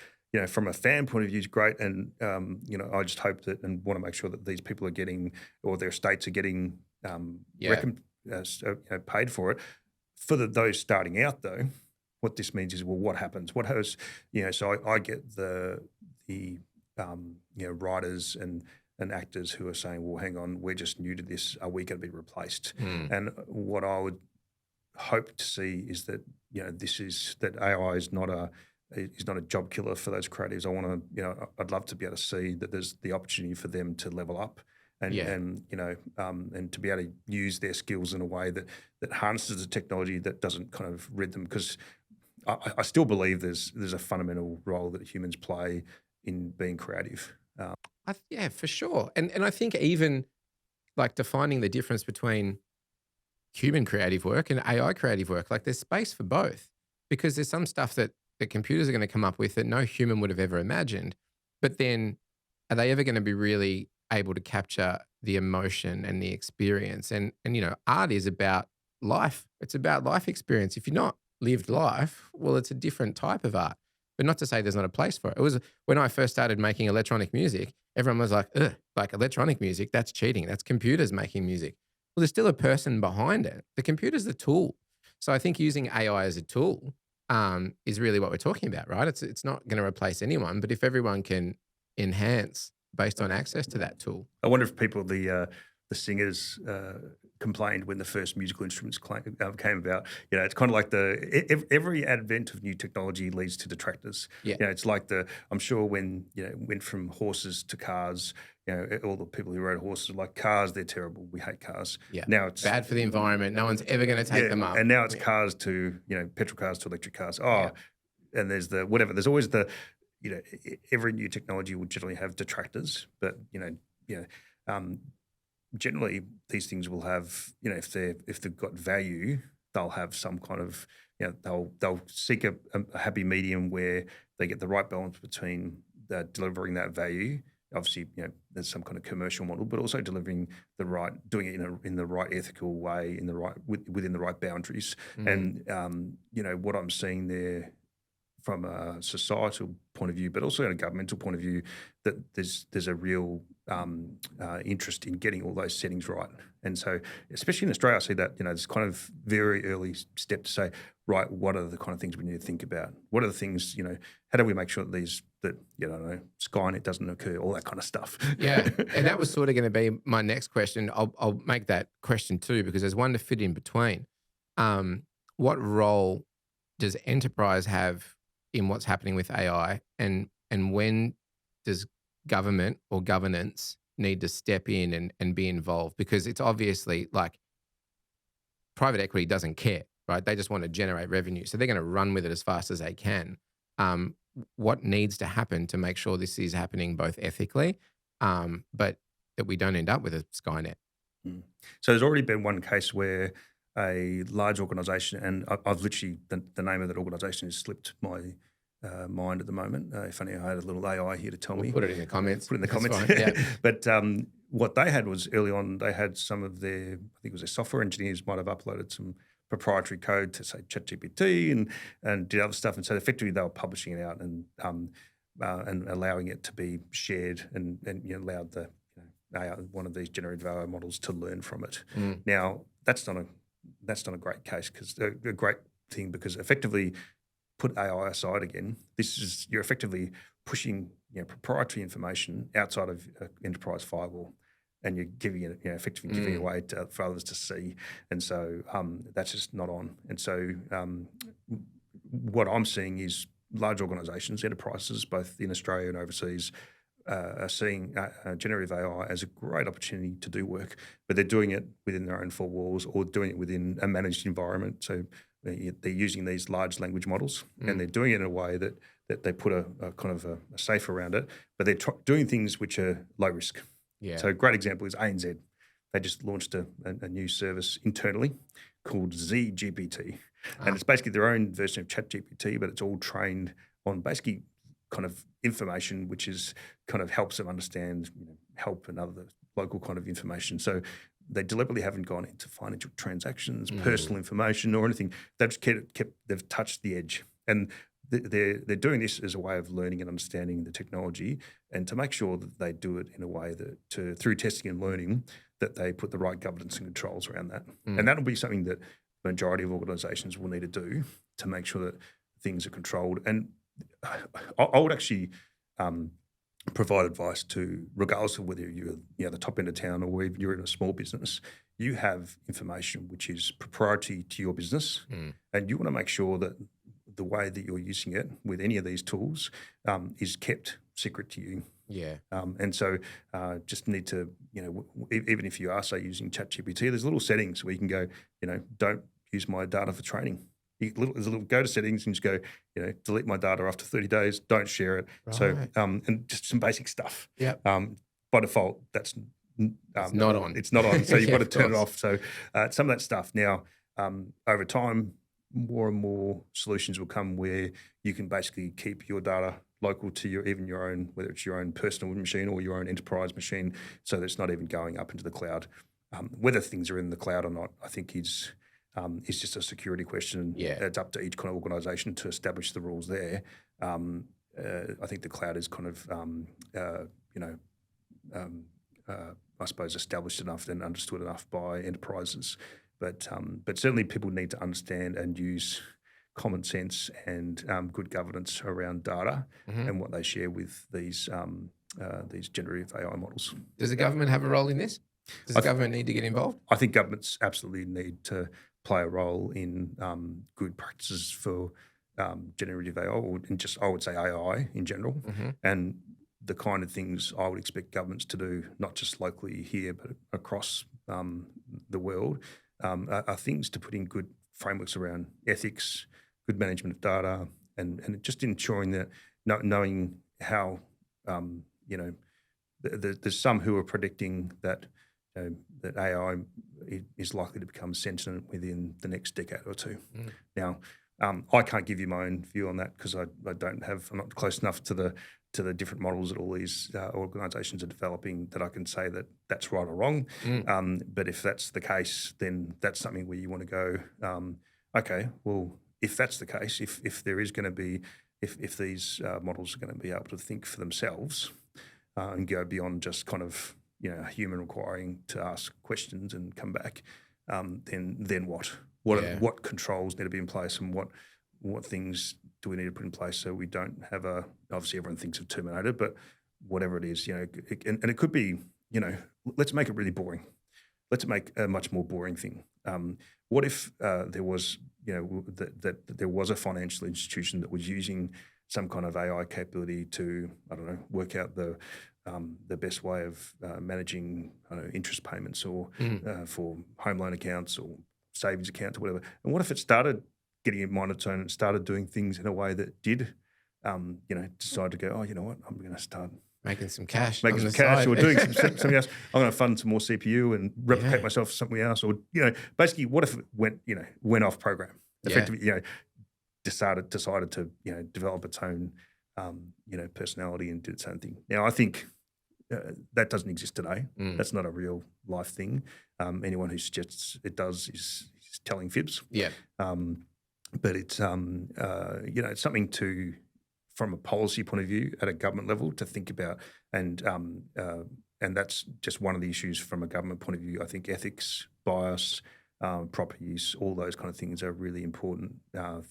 from a fan point of view, it's great. And, I just hope that and want to make sure that these people are getting, or their estates are getting paid for it. For those starting out, though, what this means is, well, what happens? What has, so I get the writers and actors who are saying, well, hang on, we're just new to this. Are we going to be replaced? And what I would hope to see is that, that AI is not a job killer for those creatives. I want to, I'd love to be able to see that there's the opportunity for them to level up and to be able to use their skills in a way that harnesses the technology, that doesn't kind of rid them. Because I still believe there's a fundamental role that humans play in being creative. For sure. And I think even like defining the difference between human creative work and AI creative work, like there's space for both, because there's some stuff that the computers are going to come up with that no human would have ever imagined. But then are they ever going to be really able to capture the emotion and the experience? And art is about life. It's about life experience. If you're not lived life, well, it's a different type of art. But not to say there's not a place for it. It was when I first started making electronic music, everyone was like, ugh, like electronic music, that's cheating. That's computers making music. Well, there's still a person behind it. The computer's the tool. So I think using AI as a tool is really what we're talking about, right? It's not going to replace anyone, but if everyone can enhance based on access to that tool. I wonder if people, the singers complained when the first musical instruments came about. It's kind of like every advent of new technology leads to detractors. Yeah. It's like I'm sure when, went from horses to cars, all the people who rode horses were like, cars, they're terrible. We hate cars. Yeah. Now it's bad for the environment. No one's ever going to take them up. And now it's cars to, petrol cars to electric cars. And there's there's always every new technology will generally have detractors, but, generally these things will have, if they've got value, they'll have some kind of, they'll seek a happy medium where they get the right balance between delivering that value. Obviously, there's some kind of commercial model, but also delivering doing it in the right ethical way, within the right boundaries. And what I'm seeing there from a societal point of view, but also in a governmental point of view, that there's a real interest in getting all those settings right. And so, especially in Australia, I see that, there's kind of very early step to say, right, what are the kind of things we need to think about? What are the things, how do we make sure that Skynet doesn't occur, all that kind of stuff. Yeah, and that was sort of going to be my next question. I'll make that question too, because there's one to fit in between. What role does enterprise have in what's happening with AI, and when does government or governance need to step in and be involved? Because it's obviously like private equity doesn't care, right? They just want to generate revenue. So they're going to run with it as fast as they can. What needs to happen to make sure this is happening both ethically, but that we don't end up with a Skynet? So there's already been one case where a large organisation, and I've literally, the name of that organisation has slipped my mind at the moment. If only I had a little AI here to tell me. Put it in the comments. Put it in the comments. Yeah. But what they had was early on, they had some of their, I think it was their software engineers might have uploaded some proprietary code to say ChatGPT and did other stuff. And so effectively they were publishing it out and allowing it to be shared and allowed the one of these generative AI models to learn from it. Now that's not a great case, because a great thing, because effectively, put AI aside again, you're effectively pushing proprietary information outside of enterprise firewall, and you're giving it effectively giving it away for others to see, and so that's just not on. And so what I'm seeing is large organisations, enterprises, both in Australia and overseas, are seeing generative AI as a great opportunity to do work, but they're doing it within their own four walls or doing it within a managed environment. So they're using these large language models, and they're doing it in a way that they put a kind of a safe around it, but they're doing things which are low risk. Yeah. So a great example is ANZ. They just launched a new service internally called ZGPT, and it's basically their own version of ChatGPT, but it's all trained on basically kind of information which is kind of helps them understand help and other local kind of information. So they deliberately haven't gone into financial transactions, personal information or anything. They've just they've touched the edge. And they're doing this as a way of learning and understanding the technology, and to make sure that they do it in a way that through testing and learning, that they put the right governance and controls around that. And that'll be something that the majority of organisations will need to do to make sure that things are controlled. And I would actually provide advice to, regardless of whether you're the top end of town or even you're in a small business, you have information which is proprietary to your business, and you want to make sure that the way that you're using it with any of these tools is kept secret to you. Yeah. And so just need to, even if you are, say, using ChatGPT, there's little settings where you can go, don't use my data for training. There's a little go to settings and just go, delete my data after 30 days, don't share it. Right. So, and just some basic stuff. Yeah. By default, that's it's not on. It's not on. So you've got to turn it course. off. So some of that stuff now, over time, more and more solutions will come where you can basically keep your data local to your own, whether it's your own personal machine or your own enterprise machine, so that it's not even going up into the cloud. Whether things are in the cloud or not, I think is just a security question. Yeah. It's up to each kind of organisation to establish the rules there. I think the cloud is kind of, I suppose, established enough and understood enough by enterprises. But certainly people need to understand and use common sense and good governance around data and what they share with these generative AI models. Does the government have a role in this? Does the government need to get involved? I think governments absolutely need to play a role in good practices for generative AI, or just, I would say, AI in general. And the kind of things I would expect governments to do, not just locally here, but across the world, are things to put in good frameworks around ethics, good management of data, and just ensuring that knowing how, there's some who are predicting that that AI is likely to become sentient within the next decade or two. Now, I can't give you my own view on that because I'm not close enough to the different models that all these organisations are developing that I can say that that's right or wrong. But if that's the case, then that's something where you want to go, okay, well, if that's the case, if there is going to be, if these models are going to be able to think for themselves and go beyond just kind of, a human requiring to ask questions and come back, then what? What controls need to be in place, and what things do we need to put in place so we don't have obviously everyone thinks of Terminator, but whatever it is, and it could be, let's make it really boring. Let's make a much more boring thing. What if there was, that there was a financial institution that was using some kind of AI capability to, I don't know, work out the best way of managing interest payments or for home loan accounts or savings accounts or whatever. And what if it started getting it monotone and started doing things in a way that did, decide to go, oh, you know what, I'm going to start making some cash, or doing something else. I'm going to fund some more CPU and replicate myself for something else, or basically, what if it went off program? Effectively, decided to develop its own personality and did its own thing. Now, I think that doesn't exist today. That's not a real life thing. Anyone who suggests it does is telling fibs. Yeah. But it's it's something to, from a policy point of view at a government level, to think about, and that's just one of the issues from a government point of view. I think ethics, bias, proper use, all those kind of things are really important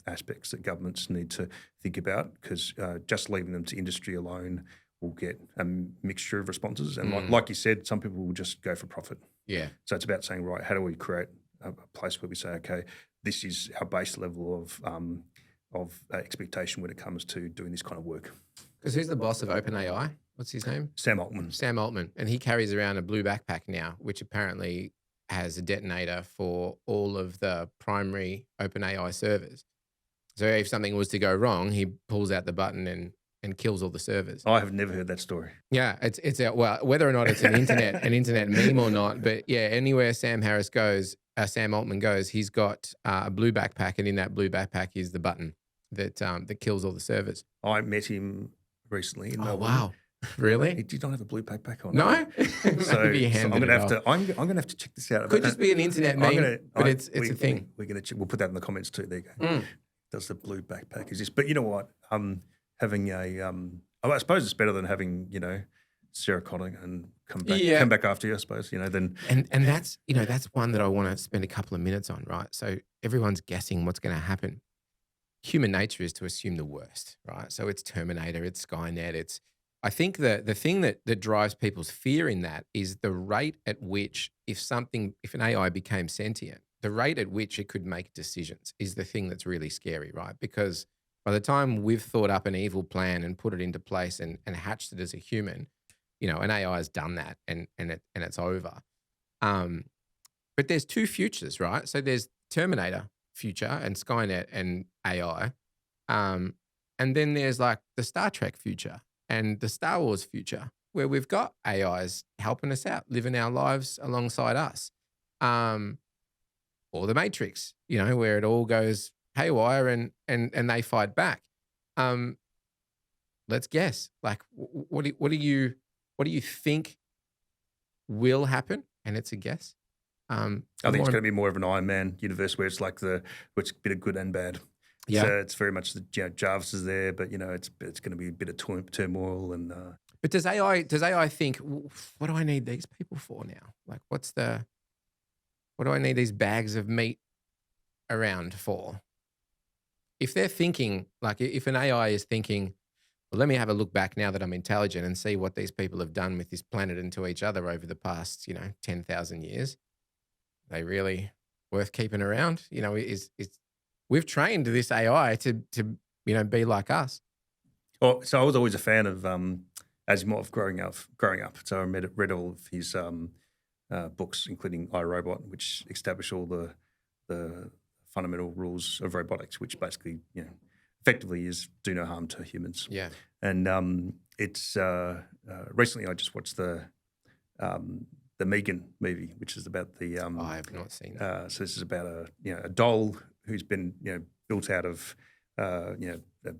aspects that governments need to think about, because just leaving them to industry alone will get a mixture of responses. And like you said, some people will just go for profit. Yeah. So it's about saying, right, how do we create a place where we say, okay, this is our base level of expectation when it comes to doing this kind of work. Because who's the boss of OpenAI? What's his name? Sam Altman. Sam Altman. And he carries around a blue backpack now, which apparently has a detonator for all of the primary OpenAI servers. So if something was to go wrong, he pulls out the button and kills all the servers. I have never heard that story. Yeah, it's whether or not it's an internet meme or not, but yeah, anywhere Sam Altman goes, he's got a blue backpack, and in that blue backpack is the button that kills all the servers. I met him recently in Melbourne. Oh wow. Really? He did not have a blue backpack on. No? So I'm going to have to check this out. Could just be an internet meme, but it's a thing. We'll put that in the comments too. There you go. does the blue backpack exist? But you know what? Having I suppose it's better than having serotonin and Yeah. come back after you. I suppose then. And that's, that's one that I want to spend a couple of minutes on, right? So everyone's guessing what's going to happen. Human nature is to assume the worst, right? So it's Terminator, it's Skynet, I think the thing that drives people's fear in that is the rate at which if an AI became sentient, the rate at which it could make decisions is the thing that's really scary, right? Because by the time we've thought up an evil plan and put it into place and hatched it as a human, an AI has done that and it's over. But there's two futures, right? So there's Terminator future and Skynet and AI. And then there's like the Star Trek future and the Star Wars future, where we've got AIs helping us out, living our lives alongside us. Or the Matrix, where it all goes haywire and they fight back. Let's guess. Like, what do you think will happen? And it's a guess. I think it's going to be more of an Iron Man universe where it's like which a bit of good and bad. Yeah. So it's very much Jarvis is there, but it's going to be a bit of turmoil and. But does AI think, what do I need these people for now? Like, what do I need these bags of meat around for? If they're thinking, like, if an AI is thinking, well, let me have a look back now that I'm intelligent and see what these people have done with this planet and to each other over the past, 10,000 years. Are they really worth keeping around? We've trained this AI to be like us. Oh, so I was always a fan of Asimov growing up. So I read all of his books, including iRobot, which establish all the fundamental rules of robotics, which basically, effectively is do no harm to humans. Yeah. And it's recently I just watched the Megan movie, which is about the. I have not seen that. So this is about a doll who's been built out of a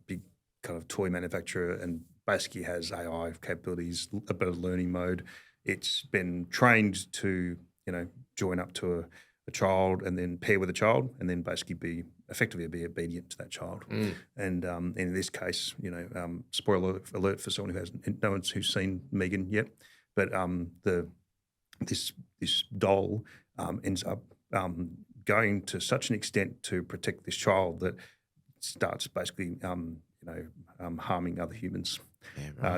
big kind of toy manufacturer and basically has AI capabilities, a bit of learning mode. It's been trained to join up to a child and then pair with a child and then basically effectively be obedient to that child. And in this case, spoiler alert for someone no one's who's seen Megan yet, but this doll ends up going to such an extent to protect this child that starts basically harming other humans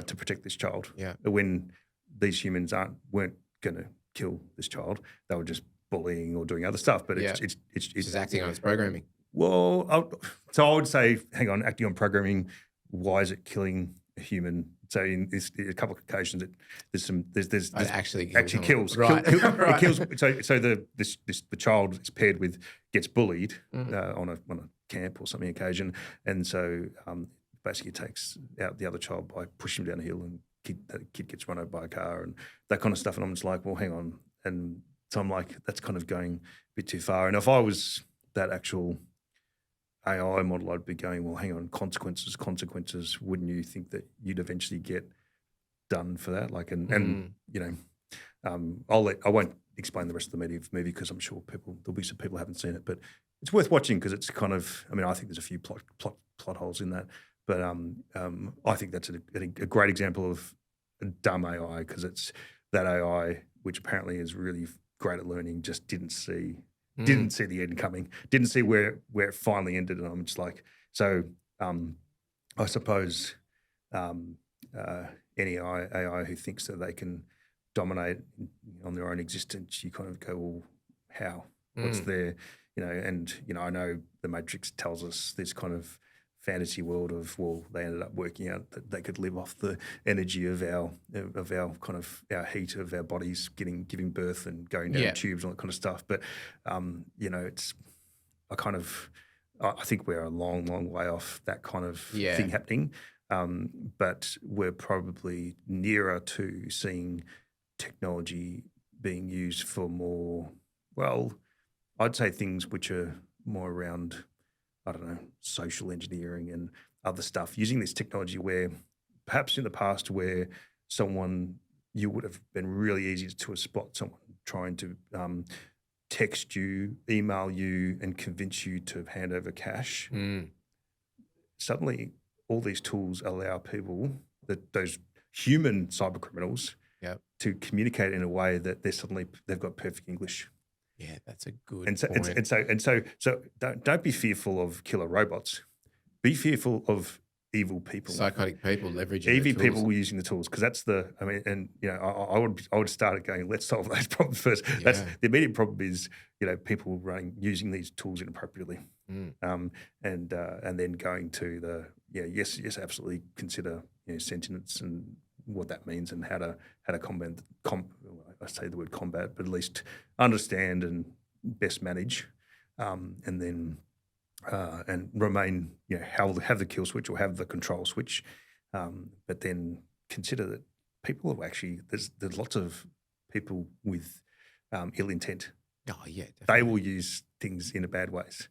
to protect this child. Yeah. When these humans weren't going to kill this child, they were just bullying or doing other stuff. But it's just acting on its programming. Well, so I would say, hang on, acting on programming. Why is it killing a human? So in a couple of occasions, there's actually kills. Right. It kills. So the child it's paired with gets bullied on a camp or something occasion, and so basically takes out the other child by pushing him down a hill, and the kid gets run over by a car and that kind of stuff. And I'm just like, well, hang on. And so I'm like, that's kind of going a bit too far. And if I was that actual AI model, I'd be going, well, hang on, consequences. Wouldn't you think that you'd eventually get done for that? Like, I won't explain the rest of the movie because I'm sure there'll be some people who haven't seen it, but it's worth watching because it's kind of, I think there's a few plot holes in that, but I think that's a great example of a dumb AI because it's that AI which apparently is really great at learning just didn't see the end coming, didn't see where it finally ended, and I'm just like, so I suppose any AI who thinks that they can dominate on their own existence, you kind of go, well, how? What's their, and I know the Matrix tells us this kind of fantasy world of, well, they ended up working out that they could live off the energy of our kind of our heat of our bodies giving birth and going down tubes and all that kind of stuff. But it's I think we're a long way off that kind of thing happening. But we're probably nearer to seeing technology being used for more, well, I'd say things which are more around, I don't know, social engineering and other stuff, using this technology where perhaps in the past where you would have been really easy to spot someone trying to text you, email you and convince you to hand over cash. suddenly all these tools allow people, those human cyber criminals, Yep. to communicate in a way that they've got perfect English. Yeah, that's a good And so point. so don't be fearful of killer robots. Be fearful of evil people. Psychotic people leveraging the EV tools. people using the tools, because that's I would start it going, let's solve those problems first. That's Yeah. the immediate problem is, people using these tools inappropriately. Mm. And then going to yes, absolutely consider sentience and what that means and how to combat. I say the word combat, but at least understand and best manage, and then and remain have the kill switch or have the control switch, but then consider that people have actually there's lots of people with ill intent. Oh yeah, definitely. They will use things in a bad ways.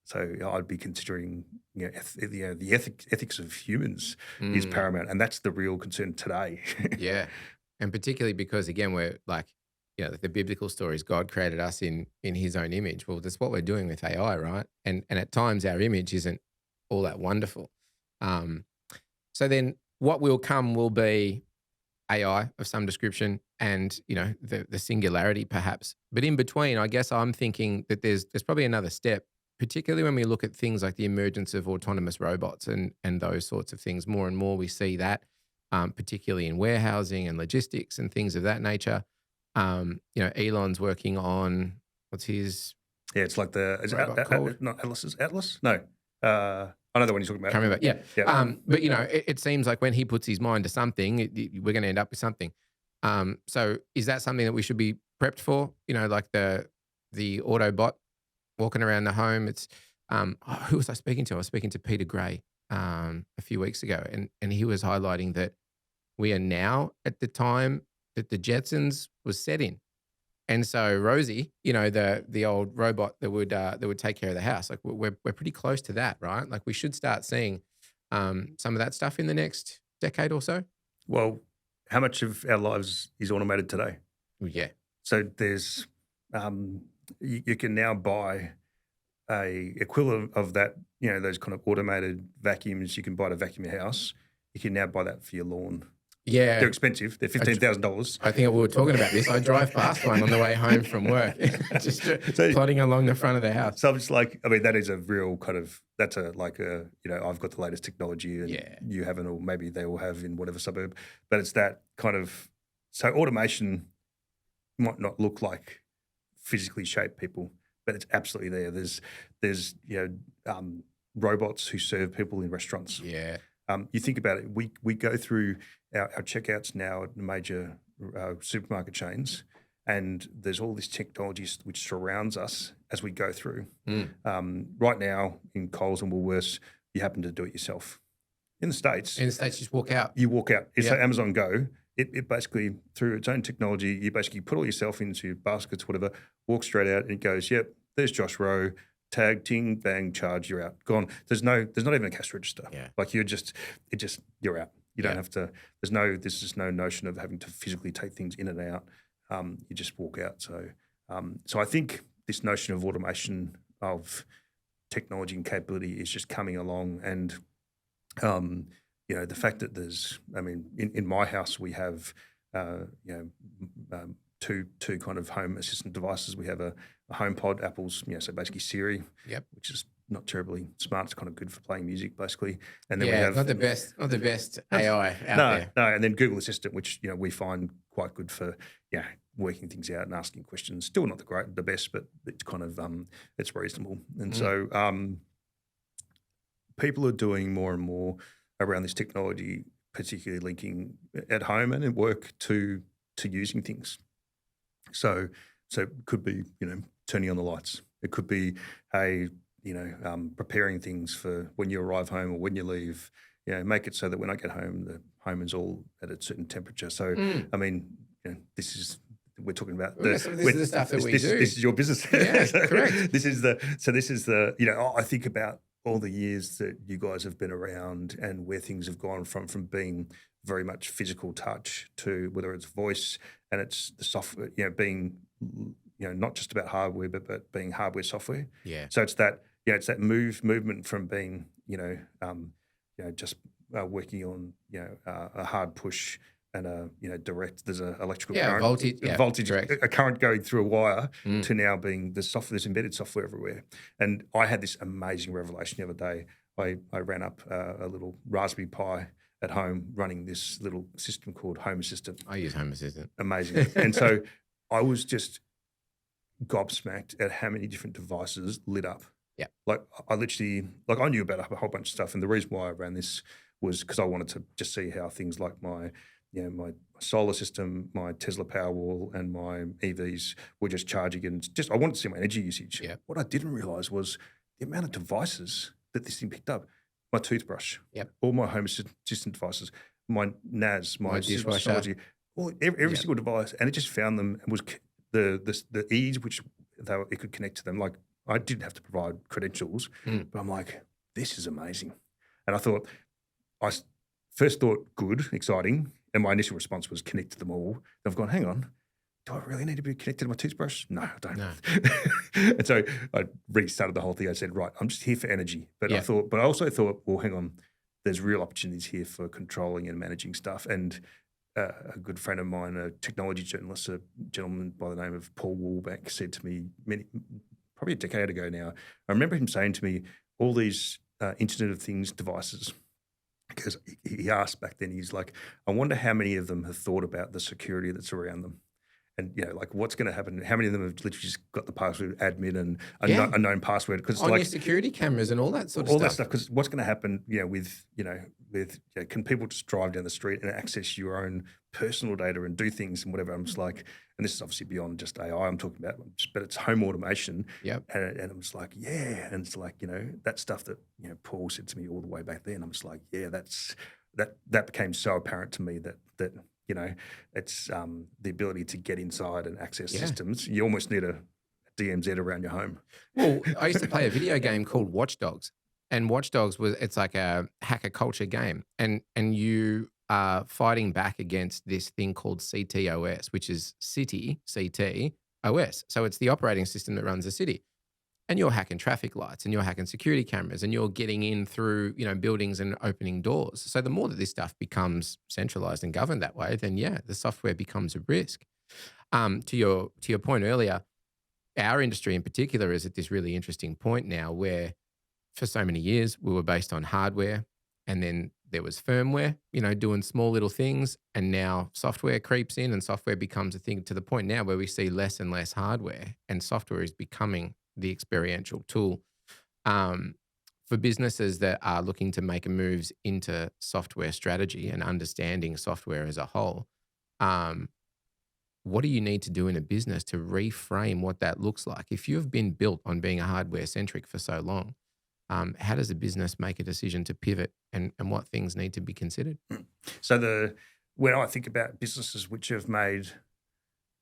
So I'd be considering, the ethics of humans is paramount, and that's the real concern today. Yeah, and particularly because again we're like, the biblical stories. God created us in His own image. Well, that's what we're doing with AI, right? And at times our image isn't all that wonderful. So then what will come will be AI of some description, and the singularity perhaps. But in between, I guess I'm thinking that there's probably another step, particularly when we look at things like the emergence of autonomous robots and those sorts of things. More and more we see that, particularly in warehousing and logistics and things of that nature. Elon's working on what's his Yeah, it's like robot called? not Atlas? No. I know the one you're talking about. Can't remember. Yeah. Yeah. But it seems like when he puts his mind to something, we're going to end up with something. So is that something that we should be prepped for? Like the Autobot walking around the home. It's who was I speaking to? I was speaking to Peter Gray a few weeks ago, and he was highlighting that we are now at the time that the Jetsons was set in. And so Rosie, the old robot that would take care of the house, like we're pretty close to that, right? Like we should start seeing some of that stuff in the next decade or so. Well, how much of our lives is automated today? Yeah. So there's you can now buy a equivalent of that, those kind of automated vacuums you can buy to vacuum your house. You can now buy that for your lawn. Yeah. They're expensive. They're $15,000. I think we were talking about this. I drive past one on the way home from work, just plodding along the front of the house. So I'm just like, that is a real kind of, that's I've got the latest technology and you haven't, or maybe they all have in whatever suburb, but it's that kind of, so automation might not look like physically shaped people, but it's absolutely there. There's robots who serve people in restaurants. Yeah. You think about it, we go through our checkouts now at major supermarket chains, and there's all this technology which surrounds us as we go through. Right now in Coles and Woolworths, you happen to do it yourself. In the States, just walk out. You walk out. It's like Amazon Go. It basically, through its own technology, you basically put all yourself into baskets, whatever, walk straight out, and it goes, yep, there's Josh Rowe. Tag, ting, bang, charge, you're out, gone. There's not even a cash register. Yeah. Like you're out. You don't have to. There's just no notion of having to physically take things in and out. You just walk out. So I think this notion of automation of technology and capability is just coming along, and the fact that there's, in my house we have, two kind of home assistant devices. We have a HomePod, Apple's, so basically Siri, which is not terribly smart. It's kind of good for playing music, basically. And then we have not the best AI out there. No, and then Google Assistant, which we find quite good for working things out and asking questions. Still not the best, but it's kind of it's reasonable. And so people are doing more and more around this technology, particularly linking at home and at work to using things. So it could be, turning on the lights. It could be, preparing things for when you arrive home or when you leave. Make it so that when I get home, the home is all at a certain temperature. So, this is, we're talking about this is the stuff that we do. This is your business. Yeah, correct. This is I think about all the years that you guys have been around and where things have gone from being very much physical touch to whether it's voice and it's the software, being, not just about hardware, but being hardware software. Yeah. So it's that, it's that movement from being just working on, a hard push and direct. There's a electrical Yeah, current, voltage. Yeah, correct. a current going through a wire Mm. to now being the software. There's embedded software everywhere. And I had this amazing revelation the other day. I ran up a little Raspberry Pi at home running this little system called Home Assistant. I use Home Assistant. Amazing. And so I was just gobsmacked at how many different devices lit up. Yeah. Like I literally, like I knew about a whole bunch of stuff. And the reason why I ran this was because I wanted to just see how things like my solar system, my Tesla Powerwall and my EVs were just charging, and I wanted to see my energy usage. Yeah. What I didn't realize was the amount of devices that this thing picked up. My toothbrush, Yep. all my home assistant devices, my NAS, my dishwasher. technology, every single device, and it just found them and was the ease which it could connect to them. Like I didn't have to provide credentials, but I'm like, this is amazing. And I first thought good, exciting, and my initial response was connect to them all. And I've gone, hang on, do I really need to be connected to my toothbrush? No, I don't. No. And so I restarted the whole thing. I said, right, I'm just here for energy. But I also thought, well, hang on, there's real opportunities here for controlling and managing stuff. And a good friend of mine, a technology journalist, a gentleman by the name of Paul Woolbeck, said to me probably a decade ago now, I remember him saying to me, all these Internet of Things devices, because he asked back then, he's like, I wonder how many of them have thought about the security that's around them. And, like what's going to happen? How many of them have literally just got the password admin and a known password? Because on like your security cameras and all that sort of stuff. All that stuff. Because what's going to happen, with can people just drive down the street and access your own personal data and do things and whatever? I'm just like, and this is obviously beyond just AI I'm talking about, but it's home automation. Yep. And I'm just like, yeah. And it's like, that stuff that, Paul said to me all the way back then. I'm just like, yeah, that became so apparent to me that it's the ability to get inside and access systems. You almost need a DMZ around your home. Well, I used to play a video game called Watch Dogs, and Watch Dogs it's like a hacker culture game, and you are fighting back against this thing called CTOS, which is City CTOS. So it's the operating system that runs the city. And you're hacking traffic lights and you're hacking security cameras and you're getting in through, buildings and opening doors. So the more that this stuff becomes centralized and governed that way, then the software becomes a risk. To your point earlier, our industry in particular is at this really interesting point now where for so many years we were based on hardware, and then there was firmware, doing small little things, and now software creeps in and software becomes a thing, to the point now where we see less and less hardware and software is becoming the experiential tool. For businesses that are looking to make moves into software strategy and understanding software as a whole, what do you need to do in a business to reframe what that looks like? If you've been built on being a hardware centric for so long, how does a business make a decision to pivot, and what things need to be considered? So when I think about businesses which have made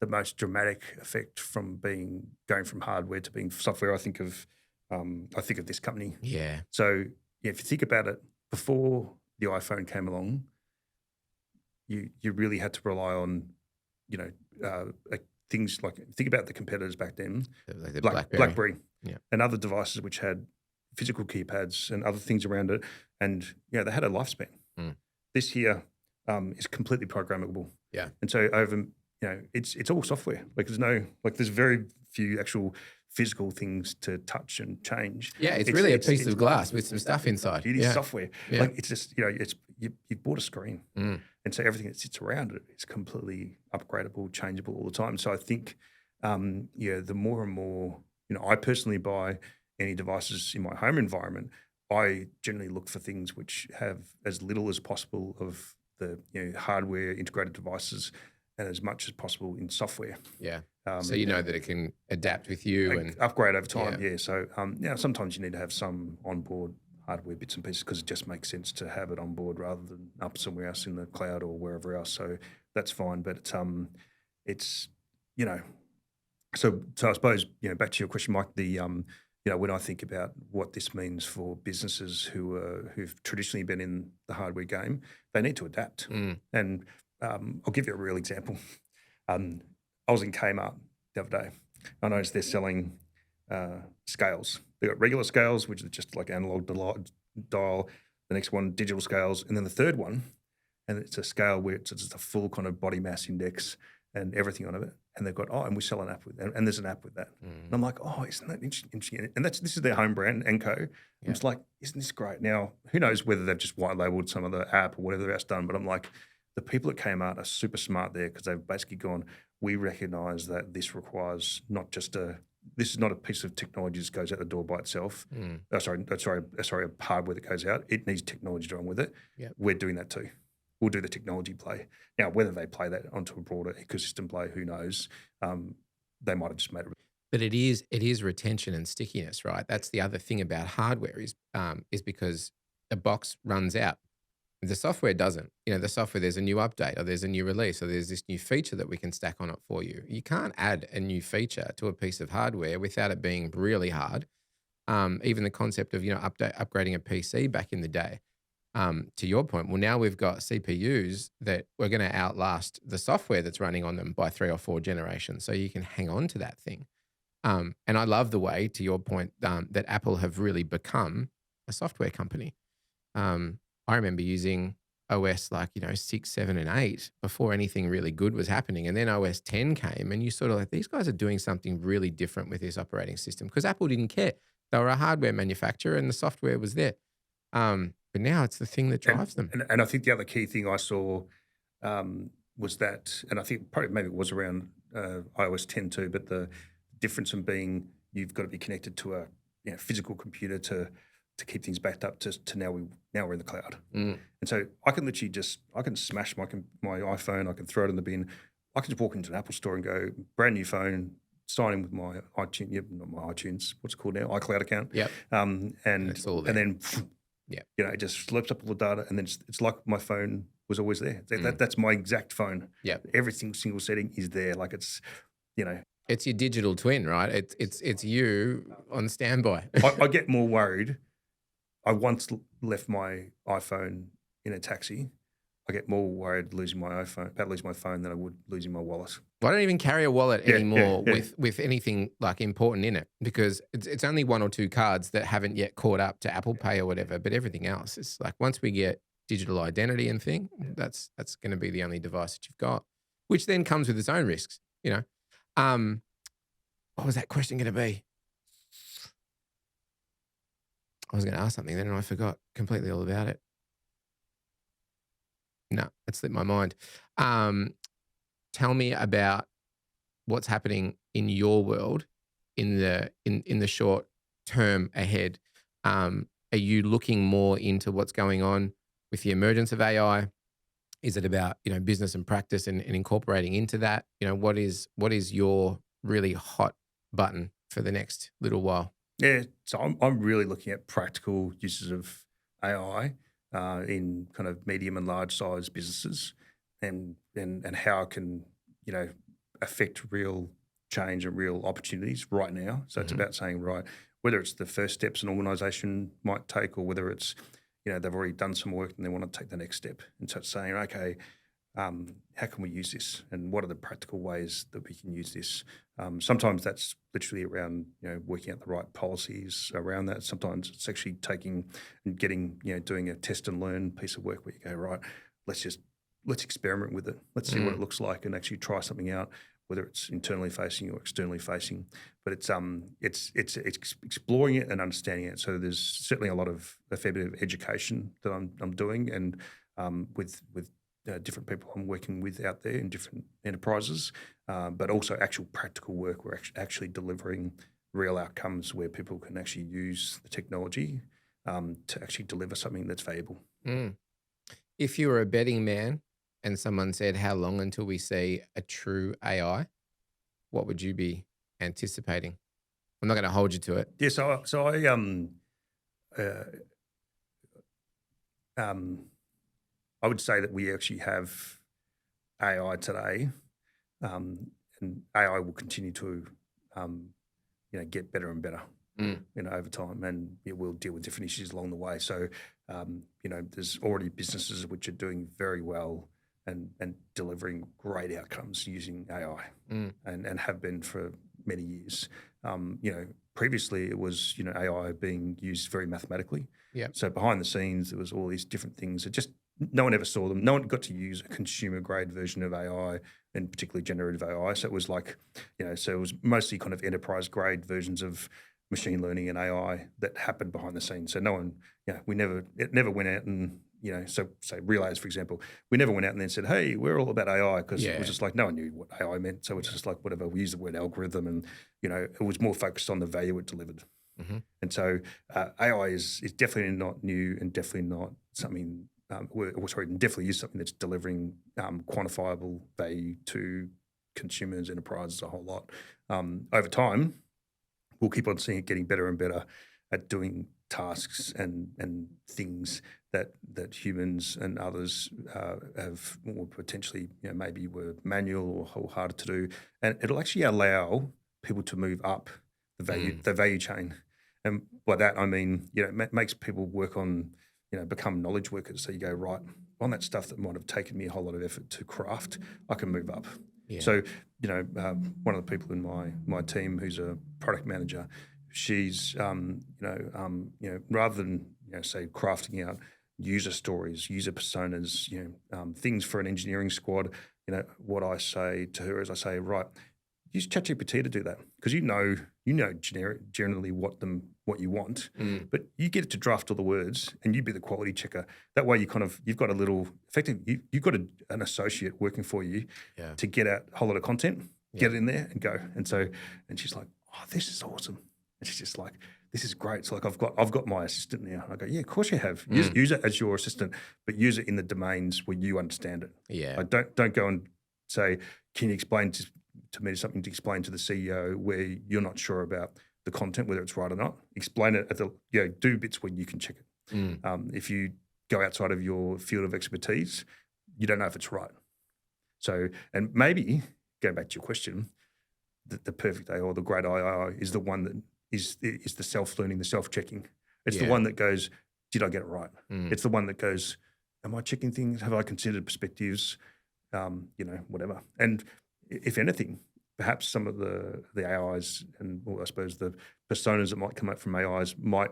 the most dramatic effect from going from hardware to being software, I think of this company. Yeah. So if you think about it, before the iPhone came along, you really had to rely on, things like, think about the competitors back then, Like the BlackBerry, Yeah. and other devices which had physical keypads and other things around it, and they had a lifespan. This here is completely programmable. Yeah. And so over, it's all software. Like there's very few actual physical things to touch and change. Yeah, it's really a piece of glass with some stuff inside. It is software. Yeah. Like it's just, you've bought a screen. And so everything that sits around it is completely upgradable, changeable all the time. So I think, the more and more, I personally buy any devices in my home environment, I generally look for things which have as little as possible of the hardware integrated devices and as much as possible in software. Yeah. So that it can adapt with you and upgrade over time. Yeah. So sometimes you need to have some onboard hardware bits and pieces because it just makes sense to have it on board rather than up somewhere else in the cloud or wherever else. So that's fine. But it's So I suppose back to your question, Mike. When I think about what this means for businesses who've traditionally been in the hardware game, they need to adapt. And I'll give you a real example. I was in Kmart the other day. I noticed they're selling scales. They've got regular scales, which are just like analog dial, the next one digital scales, and then the third one, and it's a scale where it's just a full kind of body mass index and everything on it. And they've got, and we sell an app with that, and there's an app with that. And I'm like, isn't that interesting? And this is their home brand, Enco. Yeah. It's like, isn't this great? Now, who knows whether they've just white labeled some of the app or whatever else done, but I'm like, the people at Kmart are super smart there because they've basically gone, we recognise that this requires this is not a piece of technology that goes out the door by itself. Sorry, hardware that goes out. It needs technology to run with it. Yep. We're doing that too. We'll do the technology play. Now, whether they play that onto a broader ecosystem play, who knows? They might have just made it. But it is retention and stickiness, right? That's the other thing about hardware is because the box runs out. The software doesn't. The software, there's a new update or there's a new release or there's this new feature that we can stack on it for you. You can't add a new feature to a piece of hardware without it being really hard. Even the concept of, upgrading a PC back in the day. To your point, well, now we've got CPUs that we're going to outlast the software that's running on them by 3 or 4 generations. So you can hang on to that thing. And I love the way, to your point, that Apple have really become a software company. I remember using OS 6, 7, and 8 before anything really good was happening. And then OS 10 came and you sort of like, these guys are doing something really different with this operating system because Apple didn't care. They were a hardware manufacturer and the software was there. But now it's the thing that drives them. And I think the other key thing I saw was that, and I think probably maybe it was around iOS 10 too, but the difference in being you've got to be connected to a physical computer to keep things backed up to now we're in the cloud. And so I can literally I can smash my iPhone, I can throw it in the bin. I can just walk into an Apple store and go, brand new phone, sign in with my iTunes, not my iTunes, what's it called now? iCloud account. Yep. And it's all there. And then it just slurps up all the data, and then it's like my phone was always there. That's my exact phone. Yeah, every single setting is there. Like it's your digital twin, right? It's you on standby. I get more worried. I once left my iPhone in a taxi. I get more worried about losing my phone than I would losing my wallet. I don't even carry a wallet anymore with anything like important in it because it's only 1 or 2 cards that haven't yet caught up to Apple Pay or whatever, but everything else is like once we get digital identity and thing, that's going to be the only device that you've got, which then comes with its own risks, What was that question going to be? I was going to ask something then and I forgot completely all about it. No, it slipped my mind. Tell me about what's happening in your world in the short term ahead. Are you looking more into what's going on with the emergence of AI? Is it about business and practice and incorporating into that? What is your really hot button for the next little while? Yeah, so I'm really looking at practical uses of AI in kind of medium and large size businesses, and how it can affect real change and real opportunities right now. So it's about saying, right, whether it's the first steps an organisation might take, or whether it's they've already done some work and they want to take the next step, and so it's saying, okay, how can we use this, and what are the practical ways that we can use this? Sometimes that's literally around working out the right policies around that. Sometimes it's actually taking and getting doing a test and learn piece of work where you go, right, let's experiment with it. Let's see what it looks like and actually try something out, whether it's internally facing or externally facing. But it's exploring it and understanding it. So there's certainly a fair bit of education that I'm doing, and with different people I'm working with out there in different enterprises, but also actual practical work. We're actually delivering real outcomes where people can actually use the technology to actually deliver something that's valuable. If you were a betting man and someone said, how long until we see a true AI, what would you be anticipating? I'm not going to hold you to it. Yeah, so I would say that we actually have AI today, and AI will continue to, get better and better, over time, and it will deal with different issues along the way. So, there's already businesses which are doing very well and delivering great outcomes using AI, and have been for many years. previously it was, AI being used very mathematically. Yeah. So behind the scenes, there was all these different things that just no one ever saw them. No one got to use a consumer grade version of AI, and particularly generative AI. So it was like, so it was mostly kind of enterprise grade versions of machine learning and AI that happened behind the scenes. So no one, it never went out and, so say Relays, for example, we never went out and then said, hey, we're all about AI, because it was just like no one knew what AI meant. So it's just like whatever, we use the word algorithm, and, it was more focused on the value it delivered. Mm-hmm. And so AI is definitely not new, and definitely not something, definitely is something that's delivering quantifiable value to consumers, enterprises, a whole lot. Over time, we'll keep on seeing it getting better and better at doing tasks and things that humans and others have, or potentially maybe were manual or harder to do, and it'll actually allow people to move up the value chain. And by that I mean it makes people work on become knowledge workers. So you go, right, on that stuff that might have taken me a whole lot of effort to craft, I can move up. Yeah. So one of the people in my team who's a product manager, she's rather than say crafting out user stories, user personas, things for an engineering squad, what I say to her is I say, right, use ChatGPT to do that, because generally what you want, but you get it to draft all the words, and you be the quality checker. That way, you've got a little effectively you've got an associate working for you to get out a whole lot of content, get it in there, and go. And she's like, oh, this is awesome. And she's just like, this is great. So like I've got my assistant now. I go, yeah, of course you have. Use it as your assistant, but use it in the domains where you understand it. Yeah. Like don't go and say, can you explain to me something to explain to the CEO where you're not sure about the content, whether it's right or not. Explain it do bits where you can check it. If you go outside of your field of expertise, you don't know if it's right. So, and maybe going back to your question, the perfect AI or the great AI is the one that is the self-learning, the self-checking. It's the one that goes, did I get it right? It's the one that goes, am I checking things? Have I considered perspectives? Whatever. And if anything, perhaps some of the AIs and I suppose the personas that might come out from AIs might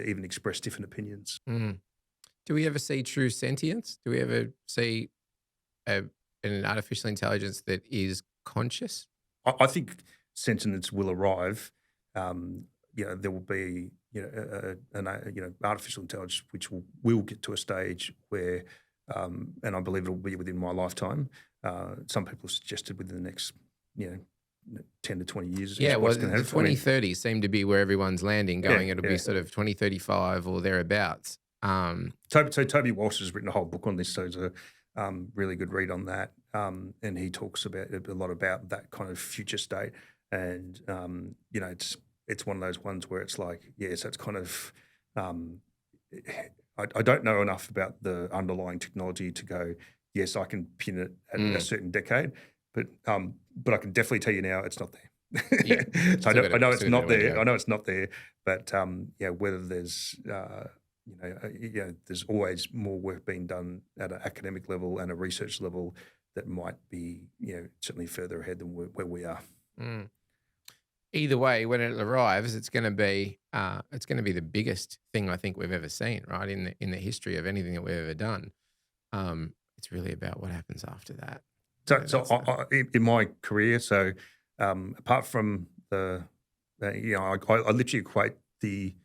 even express different opinions. Do we ever see true sentience? Do we ever see an artificial intelligence that is conscious? I think sentience will arrive. There will be an artificial intelligence which will get to a stage where, and I believe it will be within my lifetime. Some people suggested within the next 10 to 20 years. Yeah, well, the 2030s seem to be where everyone's landing, going it'll be sort of 2035 or thereabouts. Toby Walsh has written a whole book on this, so it's a really good read on that. And he talks about a lot about that kind of future state. And, it's one of those ones where it's like, so it's kind of, I don't know enough about the underlying technology to go, yes, I can pin it at a certain decade, but I can definitely tell you now it's not there. So I know it's not there. I know it's not there, but whether there's there's always more work being done at an academic level and a research level that might be certainly further ahead than where we are. Either way, when it arrives, it's going to be the biggest thing I think we've ever seen, right, in the history of anything that we've ever done. It's really about what happens after that. So in my career, apart from I literally equate the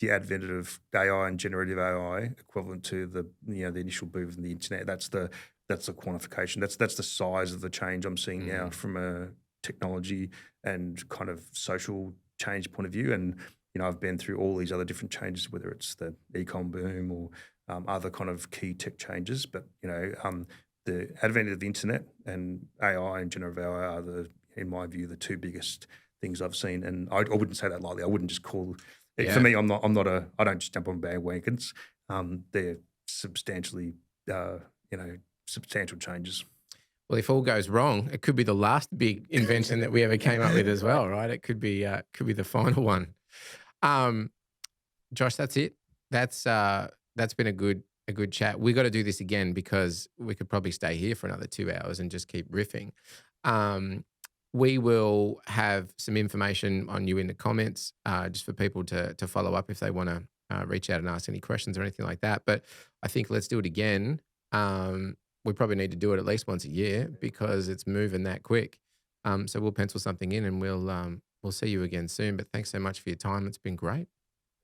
advent of AI and generative AI equivalent to the initial boom of the internet. That's the quantification. That's the size of the change I'm seeing now from a technology and kind of social change point of view. And I've been through all these other different changes, whether it's the e-com boom or other kind of key tech changes. But the advent of the internet and AI and generative AI are in my view, the two biggest things I've seen. And I wouldn't say that lightly. I wouldn't just call. For me, I don't just jump on bandwagons. They're substantially, substantial changes. Well, if all goes wrong, it could be the last big invention that we ever came up with as well, right? It could be the final one. Josh, that's it. That's been a good chat. We got to do this again because we could probably stay here for another 2 hours and just keep riffing. we will have some information on you in the comments, just for people to follow up if they want to reach out and ask any questions or anything like that. But I think let's do it again. We probably need to do it at least once a year because it's moving that quick. So we'll pencil something in and we'll see you again soon. But thanks so much for your time. It's been great.